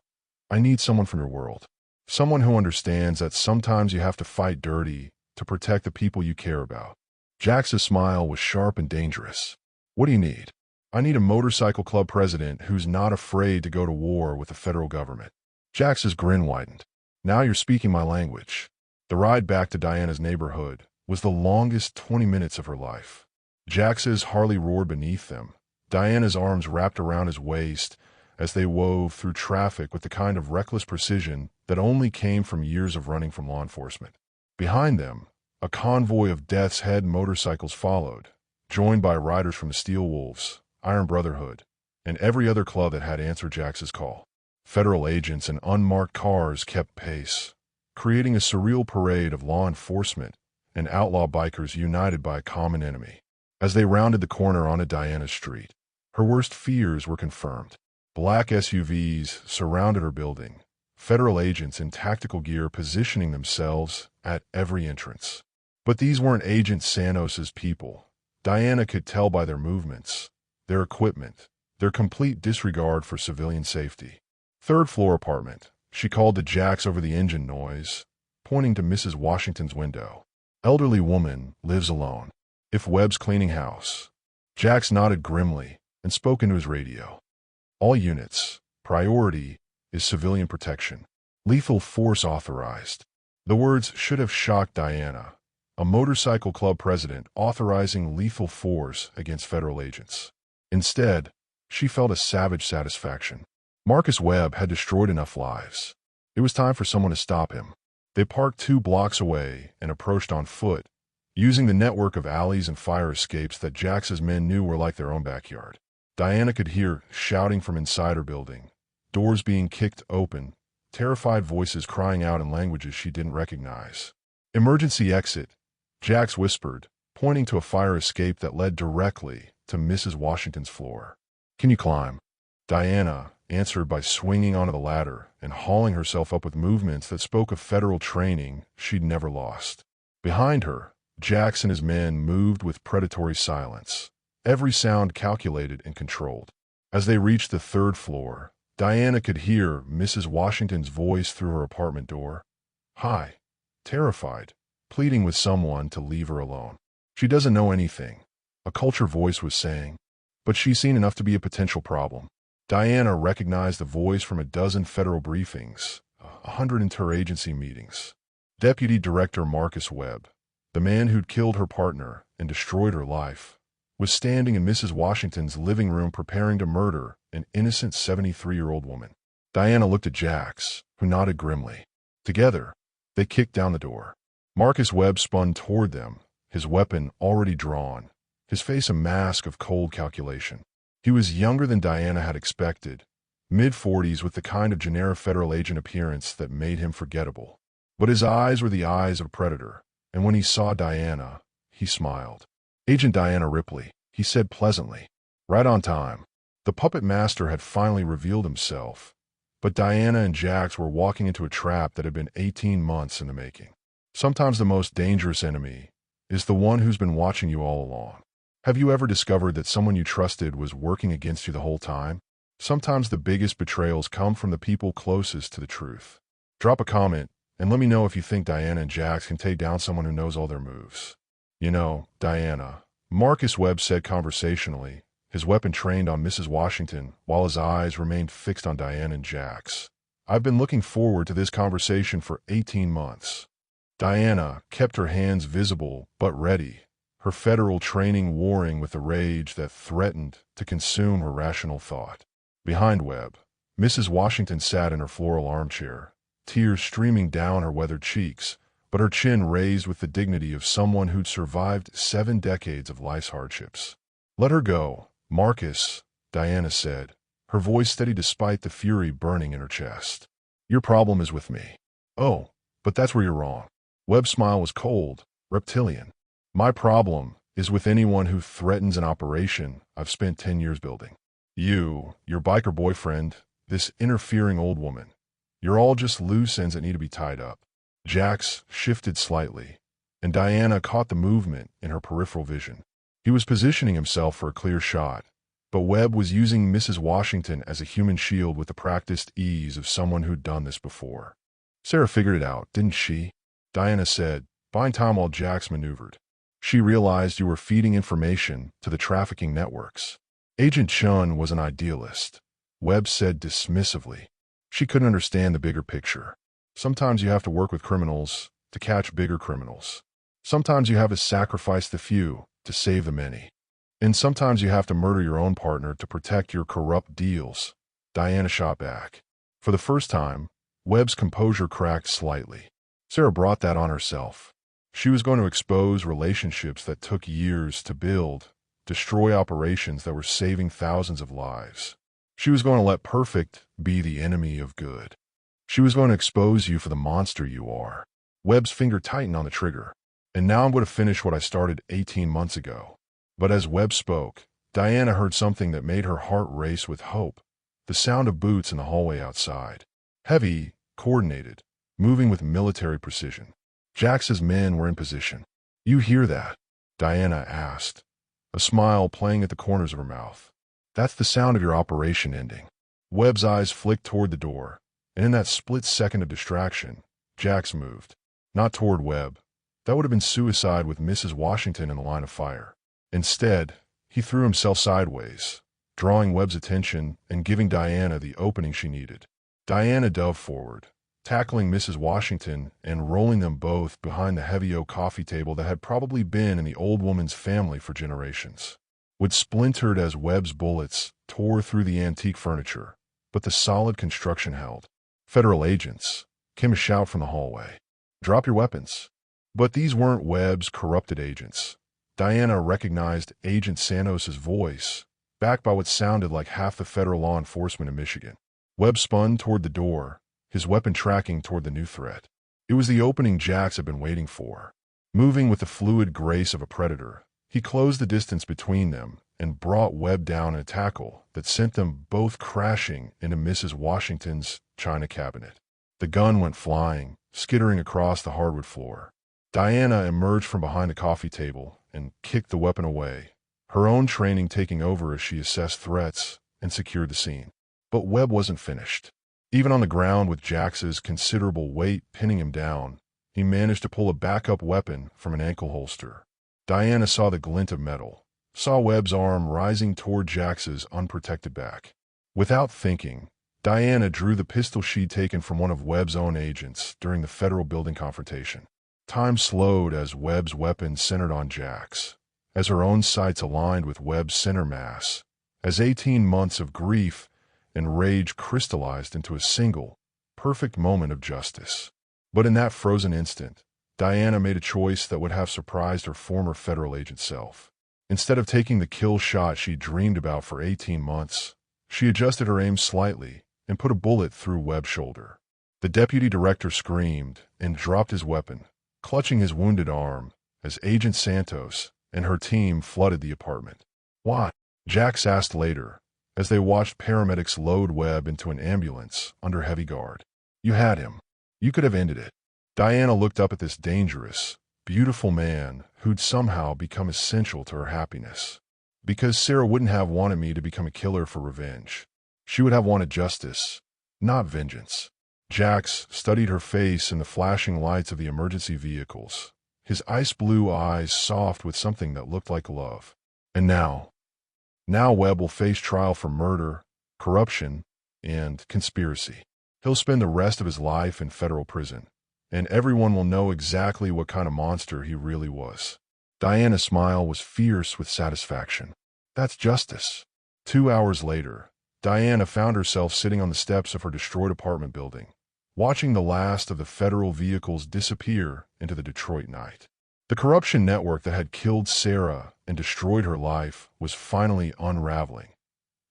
I need someone from your world. Someone who understands that sometimes you have to fight dirty to protect the people you care about. Jax's smile was sharp and dangerous. What do you need? I need a motorcycle club president who's not afraid to go to war with the federal government. Jax's grin widened. Now you're speaking my language. The ride back to Diana's neighborhood was the longest 20 minutes of her life. Jax's Harley roared beneath them, Diana's arms wrapped around his waist as they wove through traffic with the kind of reckless precision that only came from years of running from law enforcement. Behind them, a convoy of Death's Head motorcycles followed, joined by riders from the Steel Wolves, Iron Brotherhood, and every other club that had answered Jax's call. Federal agents and unmarked cars kept pace, creating a surreal parade of law enforcement and outlaw bikers united by a common enemy. As they rounded the corner onto Diana's street, her worst fears were confirmed. Black SUVs surrounded her building, federal agents in tactical gear positioning themselves at every entrance. But these weren't Agent Santos' people. Diana could tell by their movements, their equipment, their complete disregard for civilian safety. Third floor apartment, she called to Jax over the engine noise, pointing to Mrs. Washington's window. Elderly woman lives alone. If Webb's cleaning house. Jax nodded grimly and spoke into his radio. All units, priority is civilian protection. Lethal force authorized. The words should have shocked Diana, a motorcycle club president authorizing lethal force against federal agents. Instead, she felt a savage satisfaction. Marcus Webb had destroyed enough lives. It was time for someone to stop him. They parked 2 blocks away and approached on foot, using the network of alleys and fire escapes that Jax's men knew were like their own backyard. Diana could hear shouting from inside her building, doors being kicked open, terrified voices crying out in languages she didn't recognize. Emergency exit, Jax whispered, pointing to a fire escape that led directly to Mrs. Washington's floor. Can you climb? Diana answered by swinging onto the ladder and hauling herself up with movements that spoke of federal training she'd never lost. Behind her, Jax and his men moved with predatory silence, every sound calculated and controlled. As they reached the 3rd floor, Diana could hear Mrs. Washington's voice through her apartment door. Hi. Terrified, pleading with someone to leave her alone. She doesn't know anything, a culture voice was saying, but she's seen enough to be a potential problem. Diana recognized the voice from a dozen federal briefings, 100 interagency meetings. Deputy Director Marcus Webb, the man who'd killed her partner and destroyed her life, was standing in Mrs. Washington's living room preparing to murder an innocent 73-year-old woman. Diana looked at Jax, who nodded grimly. Together, they kicked down the door. Marcus Webb spun toward them, his weapon already drawn, his face a mask of cold calculation. He was younger than Diana had expected, mid-40s with the kind of generic federal agent appearance that made him forgettable. But his eyes were the eyes of a predator, and when he saw Diana, he smiled. "Agent Diana Ripley," he said pleasantly. "Right on time." The puppet master had finally revealed himself, but Diana and Jax were walking into a trap that had been 18 months in the making. Sometimes the most dangerous enemy is the one who's been watching you all along. Have you ever discovered that someone you trusted was working against you the whole time? Sometimes the biggest betrayals come from the people closest to the truth. Drop a comment and let me know if you think Diana and Jax can take down someone who knows all their moves. "You know, Diana," Marcus Webb said conversationally, his weapon trained on Mrs. Washington while his eyes remained fixed on Diana and Jax. "I've been looking forward to this conversation for 18 months. Diana kept her hands visible but ready, her federal training warring with the rage that threatened to consume her rational thought. Behind Webb, Mrs. Washington sat in her floral armchair, tears streaming down her weathered cheeks, but her chin raised with the dignity of someone who'd survived 7 decades of life's hardships. "Let her go, Marcus," Diana said, her voice steady despite the fury burning in her chest. "Your problem is with me." "Oh, but that's where you're wrong." Webb's smile was cold, reptilian. "My problem is with anyone who threatens an operation I've spent 10 years building. You, your biker boyfriend, this interfering old woman. You're all just loose ends that need to be tied up." Jax shifted slightly, and Diana caught the movement in her peripheral vision. He was positioning himself for a clear shot, but Webb was using Mrs. Washington as a human shield with the practiced ease of someone who'd done this before. "Sarah figured it out, didn't she?" Diana said, buying time while Jax maneuvered. "She realized you were feeding information to the trafficking networks." Agent Chun was an idealist, Webb said dismissively. She couldn't understand the bigger picture. Sometimes you have to work with criminals to catch bigger criminals. Sometimes you have to sacrifice the few to save the many. And sometimes you have to murder your own partner to protect your corrupt deals. Diana shot back. For the first time, Webb's composure cracked slightly. Sarah brought that on herself. She was going to expose relationships that took years to build, destroy operations that were saving thousands of lives. She was going to let perfect be the enemy of good. She was going to expose you for the monster you are. Webb's finger tightened on the trigger. "And now I'm going to finish what I started 18 months ago." But as Webb spoke, Diana heard something that made her heart race with hope. The sound of boots in the hallway outside. Heavy, coordinated, moving with military precision. Jax's men were in position. "You hear that?" Diana asked, a smile playing at the corners of her mouth. "That's the sound of your operation ending." Webb's eyes flicked toward the door, and in that split second of distraction, Jax moved. Not toward Webb. That would have been suicide with Mrs. Washington in the line of fire. Instead, he threw himself sideways, drawing Webb's attention and giving Diana the opening she needed. Diana dove forward, tackling Mrs. Washington and rolling them both behind the heavy oak coffee table that had probably been in the old woman's family for generations. Wood splintered as Webb's bullets tore through the antique furniture, but the solid construction held. "Federal agents," came a shout from the hallway. "Drop your weapons." But these weren't Webb's corrupted agents. Diana recognized Agent Santos' voice, backed by what sounded like half the federal law enforcement in Michigan. Webb spun toward the door, his weapon tracking toward the new threat. It was the opening Jax had been waiting for. Moving with the fluid grace of a predator, he closed the distance between them and brought Webb down in a tackle that sent them both crashing into Mrs. Washington's china cabinet. The gun went flying, skittering across the hardwood floor. Diana emerged from behind the coffee table and kicked the weapon away, her own training taking over as she assessed threats and secured the scene. But Webb wasn't finished. Even on the ground with Jax's considerable weight pinning him down, he managed to pull a backup weapon from an ankle holster. Diana saw the glint of metal, saw Webb's arm rising toward Jax's unprotected back. Without thinking, Diana drew the pistol she'd taken from one of Webb's own agents during the federal building confrontation. Time slowed as Webb's weapon centered on Jax, as her own sights aligned with Webb's center mass, as 18 months of grief and rage crystallized into a single, perfect moment of justice. But in that frozen instant, Diana made a choice that would have surprised her former federal agent self. Instead of taking the kill shot she dreamed about for 18 months, she adjusted her aim slightly and put a bullet through Webb's shoulder. The deputy director screamed and dropped his weapon, clutching his wounded arm, as Agent Santos and her team flooded the apartment. "What?" Jax asked later, as they watched paramedics load Webb into an ambulance under heavy guard. "You had him. You could have ended it." Diana looked up at this dangerous, beautiful man who'd somehow become essential to her happiness. Because Sarah wouldn't have wanted me to become a killer for revenge. She would have wanted justice, not vengeance. Jax studied her face in the flashing lights of the emergency vehicles, his ice blue eyes soft with something that looked like love. And now Webb will face trial for murder, corruption, and conspiracy. He'll spend the rest of his life in federal prison, and everyone will know exactly what kind of monster he really was. Diana's smile was fierce with satisfaction. That's justice. 2 hours later, Diana found herself sitting on the steps of her destroyed apartment building, watching the last of the federal vehicles disappear into the Detroit night. The corruption network that had killed Sarah and destroyed her life was finally unraveling.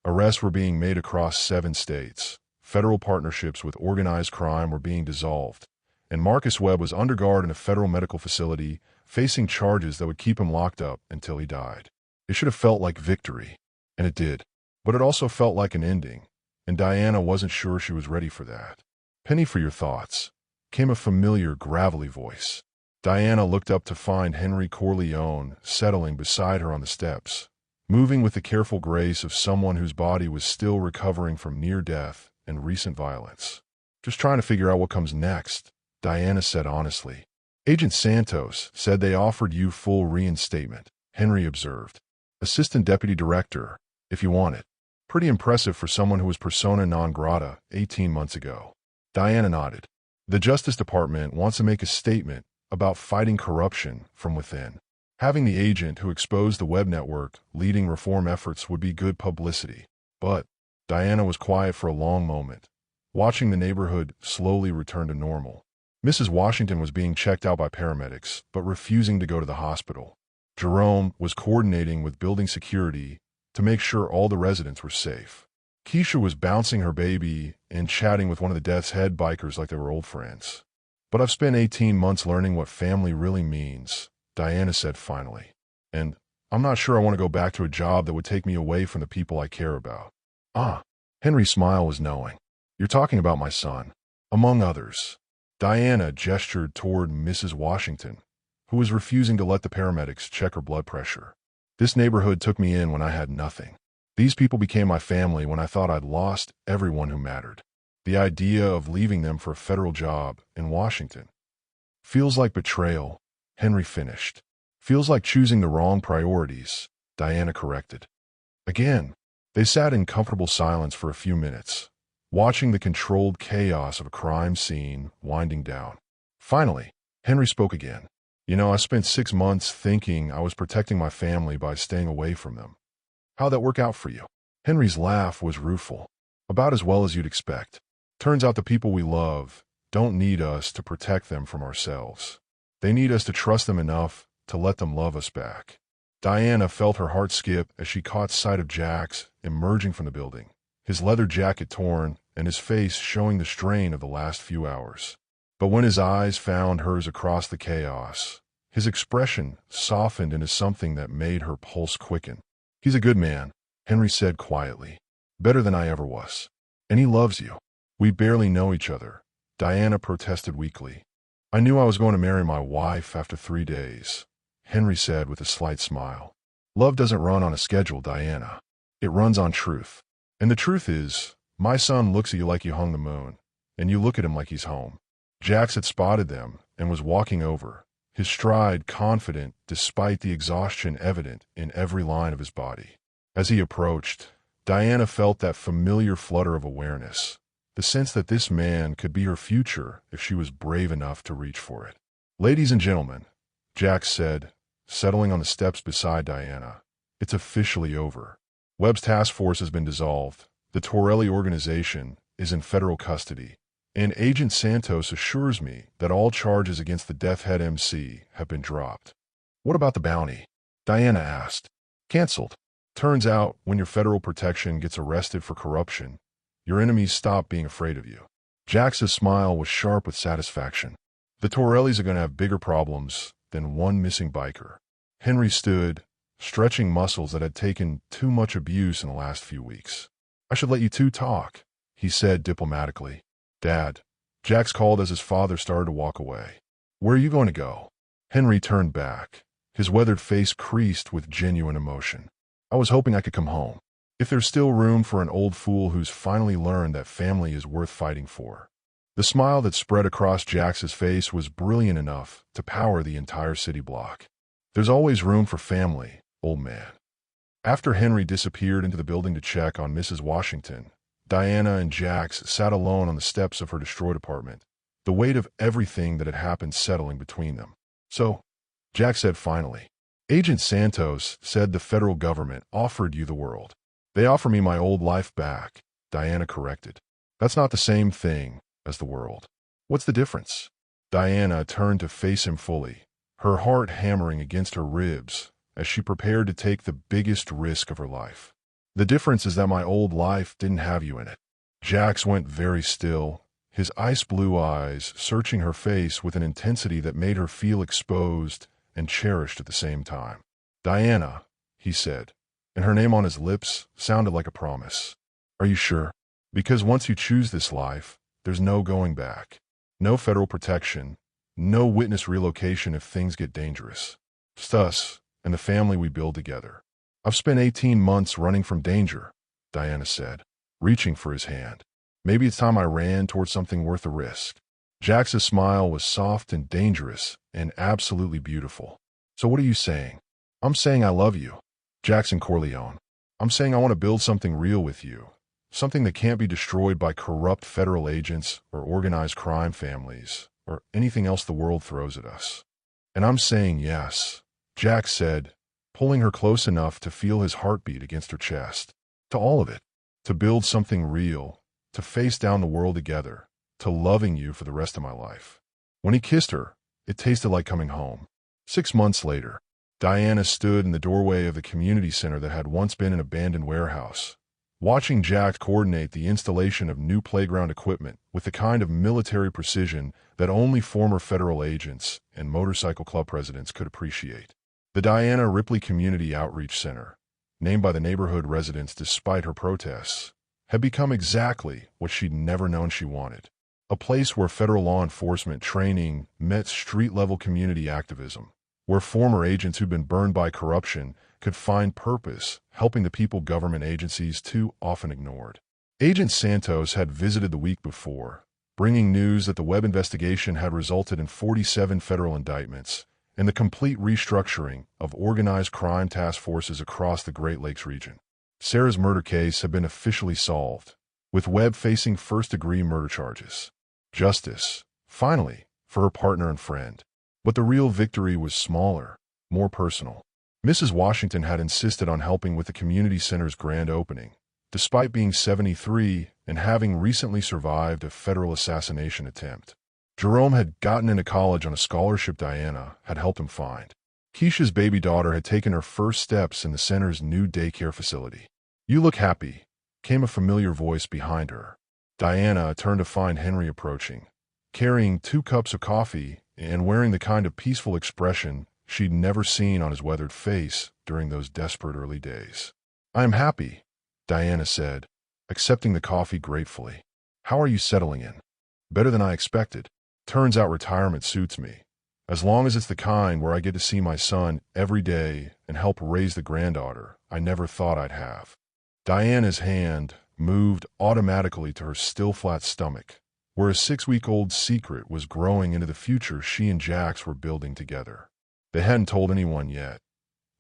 Arrests were being made across 7 states. Federal partnerships with organized crime were being dissolved, and Marcus Webb was under guard in a federal medical facility, facing charges that would keep him locked up until he died. It should have felt like victory, and it did, but it also felt like an ending, and Diana wasn't sure she was ready for that. "Penny, for your thoughts," came a familiar, gravelly voice. Diana looked up to find Henry Corleone settling beside her on the steps, moving with the careful grace of someone whose body was still recovering from near death and recent violence. "Just trying to figure out what comes next," Diana said honestly. "Agent Santos said they offered you full reinstatement," Henry observed. "Assistant Deputy Director, if you want it. Pretty impressive for someone who was persona non grata 18 months ago." Diana nodded. "The Justice Department wants to make a statement about fighting corruption from within. Having the agent who exposed the web network leading reform efforts would be good publicity." But Diana was quiet for a long moment, watching the neighborhood slowly return to normal. Mrs. Washington was being checked out by paramedics, but refusing to go to the hospital. Jerome was coordinating with building security to make sure all the residents were safe. Keisha was bouncing her baby and chatting with one of the Death's Head bikers like they were old friends. "But I've spent 18 months learning what family really means," Diana said finally. "And I'm not sure I want to go back to a job that would take me away from the people I care about." "Ah." Henry's smile was knowing. "You're talking about my son, among others." Diana gestured toward Mrs. Washington, who was refusing to let the paramedics check her blood pressure. "This neighborhood took me in when I had nothing. These people became my family when I thought I'd lost everyone who mattered. The idea of leaving them for a federal job in Washington feels like betrayal," Henry finished. "Feels like choosing the wrong priorities," Diana corrected. Again, they sat in comfortable silence for a few minutes, watching the controlled chaos of a crime scene winding down. Finally, Henry spoke again. "You know, I spent 6 months thinking I was protecting my family by staying away from them. How'd that work out for you?" Henry's laugh was rueful. "About as well as you'd expect. Turns out the people we love don't need us to protect them from ourselves. They need us to trust them enough to let them love us back." Diana felt her heart skip as she caught sight of Jax emerging from the building, his leather jacket torn and his face showing the strain of the last few hours. But when his eyes found hers across the chaos, his expression softened into something that made her pulse quicken. "He's a good man," Henry said quietly. "Better than I ever was. And he loves you." "We barely know each other," Diana protested weakly. "I knew I was going to marry my wife after 3 days," Henry said with a slight smile. "Love doesn't run on a schedule, Diana. It runs on truth. And the truth is, my son looks at you like you hung the moon, and you look at him like he's home." Jax had spotted them and was walking over, his stride confident despite the exhaustion evident in every line of his body. As he approached, Diana felt that familiar flutter of awareness, the sense that this man could be her future if she was brave enough to reach for it. "Ladies and gentlemen," Jack said, settling on the steps beside Diana, "it's officially over. Webb's task force has been dissolved, the Torelli organization is in federal custody, and Agent Santos assures me that all charges against the Death Head MC have been dropped." "What about the bounty?" Diana asked. "Canceled. Turns out, when your federal protection gets arrested for corruption, your enemies stop being afraid of you." Jack's smile was sharp with satisfaction. The Torellis are going to have bigger problems than one missing biker. Henry stood, stretching muscles that had taken too much abuse in the last few weeks. "I should let you two talk," he said diplomatically. "Dad," Jax called as his father started to walk away. "Where are you going to go?" Henry turned back, his weathered face creased with genuine emotion. "I was hoping I could come home. If there's still room for an old fool who's finally learned that family is worth fighting for." The smile that spread across Jax's face was brilliant enough to power the entire city block. "There's always room for family, old man." After Henry disappeared into the building to check on Mrs. Washington, Diana and Jax sat alone on the steps of her destroyed apartment, the weight of everything that had happened settling between them. "So," Jax said finally, "Agent Santos said the federal government offered you the world." "They offer me my old life back," Diana corrected. "That's not the same thing as the world." "What's the difference?" Diana turned to face him fully, her heart hammering against her ribs as she prepared to take the biggest risk of her life. "The difference is that my old life didn't have you in it." Jax went very still, his ice blue eyes searching her face with an intensity that made her feel exposed and cherished at the same time. "Diana," he said, and her name on his lips sounded like a promise. "Are you sure? Because once you choose this life, there's no going back. No federal protection, no witness relocation if things get dangerous. It's us and the family we build together." "I've spent 18 months running from danger," Diana said, reaching for his hand. "Maybe it's time I ran towards something worth the risk." Jax's smile was soft and dangerous and absolutely beautiful. "So what are you saying?" "I'm saying I love you, Jackson Corleone. I'm saying I want to build something real with you, something that can't be destroyed by corrupt federal agents or organized crime families or anything else the world throws at us." "And I'm saying yes," Jax said, pulling her close enough to feel his heartbeat against her chest. "To all of it. To build something real, to face down the world together, to loving you for the rest of my life." When he kissed her, it tasted like coming home. 6 months later, Diana stood in the doorway of the community center that had once been an abandoned warehouse, watching Jack coordinate the installation of new playground equipment with the kind of military precision that only former federal agents and motorcycle club presidents could appreciate. The Diana Ripley Community Outreach Center, named by the neighborhood residents despite her protests, had become exactly what she'd never known she wanted. A place where federal law enforcement training met street-level community activism, where former agents who'd been burned by corruption could find purpose helping the people government agencies too often ignored. Agent Santos had visited the week before, bringing news that the Webb investigation had resulted in 47 federal indictments and the complete restructuring of organized crime task forces across the Great Lakes region. Sarah's murder case had been officially solved, with Webb facing first-degree murder charges. Justice, finally, for her partner and friend. But the real victory was smaller, more personal. Mrs. Washington had insisted on helping with the community center's grand opening, despite being 73 and having recently survived a federal assassination attempt. Jerome had gotten into college on a scholarship Diana had helped him find. Keisha's baby daughter had taken her first steps in the center's new daycare facility. "You look happy," came a familiar voice behind her. Diana turned to find Henry approaching, carrying 2 cups of coffee and wearing the kind of peaceful expression she'd never seen on his weathered face during those desperate early days. "I am happy," Diana said, accepting the coffee gratefully. "How are you settling in?" "Better than I expected. Turns out retirement suits me, as long as it's the kind where I get to see my son every day and help raise the granddaughter I never thought I'd have." Diana's hand moved automatically to her still flat stomach, where a 6-week-old secret was growing into the future she and Jax were building together. They hadn't told anyone yet,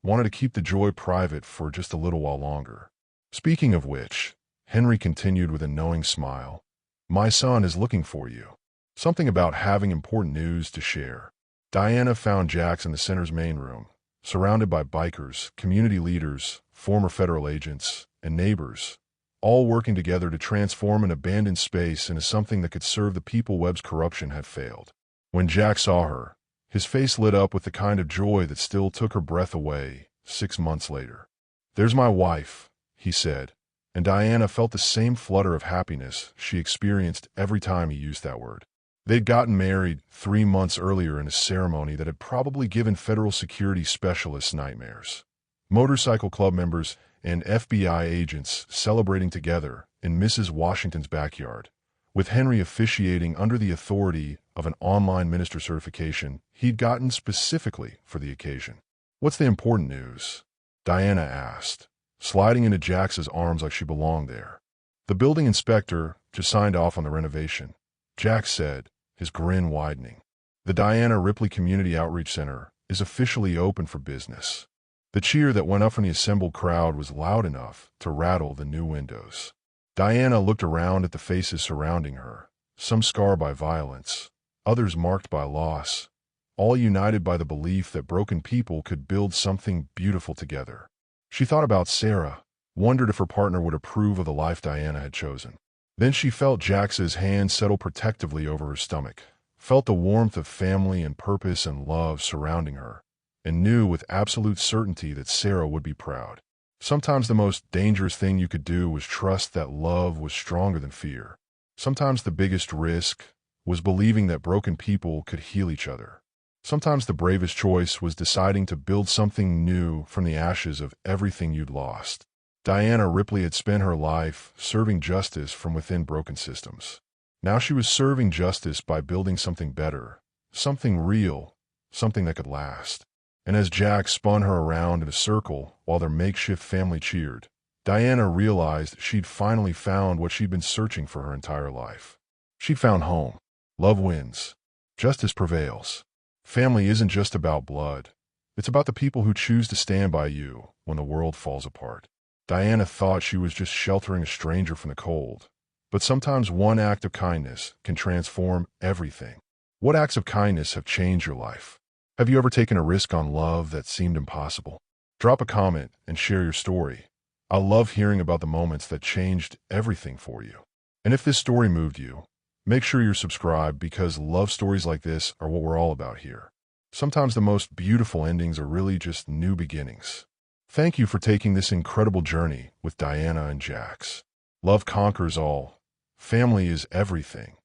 wanted to keep the joy private for just a little while longer. Speaking of which, Henry continued with a knowing smile. My son is looking for you. Something about having important news to share. Diana found Jax in the center's main room, surrounded by bikers, community leaders, former federal agents, and neighbors, all working together to transform an abandoned space into something that could serve the people Webb's corruption had failed. When Jack saw her, his face lit up with the kind of joy that still took her breath away 6 months later. There's my wife, he said, and Diana felt the same flutter of happiness she experienced every time he used that word. They'd gotten married 3 months earlier in a ceremony that had probably given federal security specialists nightmares. Motorcycle club members and FBI agents celebrating together in Mrs. Washington's backyard, with Henry officiating under the authority of an online minister certification he'd gotten specifically for the occasion. What's the important news? Diana asked, sliding into Jax's arms like she belonged there. The building inspector just signed off on the renovation, Jax said, his grin widening. The Diana Ripley Community Outreach Center is officially open for business. The cheer that went up from the assembled crowd was loud enough to rattle the new windows. Diana looked around at the faces surrounding her, some scarred by violence, others marked by loss, all united by the belief that broken people could build something beautiful together. She thought about Sarah, wondered if her partner would approve of the life Diana had chosen. Then she felt Jax's hand settle protectively over her stomach, felt the warmth of family and purpose and love surrounding her, and knew with absolute certainty that Sarah would be proud. Sometimes the most dangerous thing you could do was trust that love was stronger than fear. Sometimes the biggest risk was believing that broken people could heal each other. Sometimes the bravest choice was deciding to build something new from the ashes of everything you'd lost. Diana Ripley had spent her life serving justice from within broken systems. Now she was serving justice by building something better, something real, something that could last. And as Jack spun her around in a circle while their makeshift family cheered, Diana realized she'd finally found what she'd been searching for her entire life. She'd found home. Love wins. Justice prevails. Family isn't just about blood. It's about the people who choose to stand by you when the world falls apart. Diana thought she was just sheltering a stranger from the cold. But sometimes one act of kindness can transform everything. What acts of kindness have changed your life? Have you ever taken a risk on love that seemed impossible? Drop a comment and share your story. I love hearing about the moments that changed everything for you. And if this story moved you, make sure you're subscribed because love stories like this are what we're all about here. Sometimes the most beautiful endings are really just new beginnings. Thank you for taking this incredible journey with Diana and Jax. Love conquers all. Family is everything.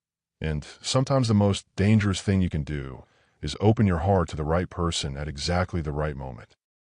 And sometimes the most dangerous thing you can do is open your heart to the right person at exactly the right moment.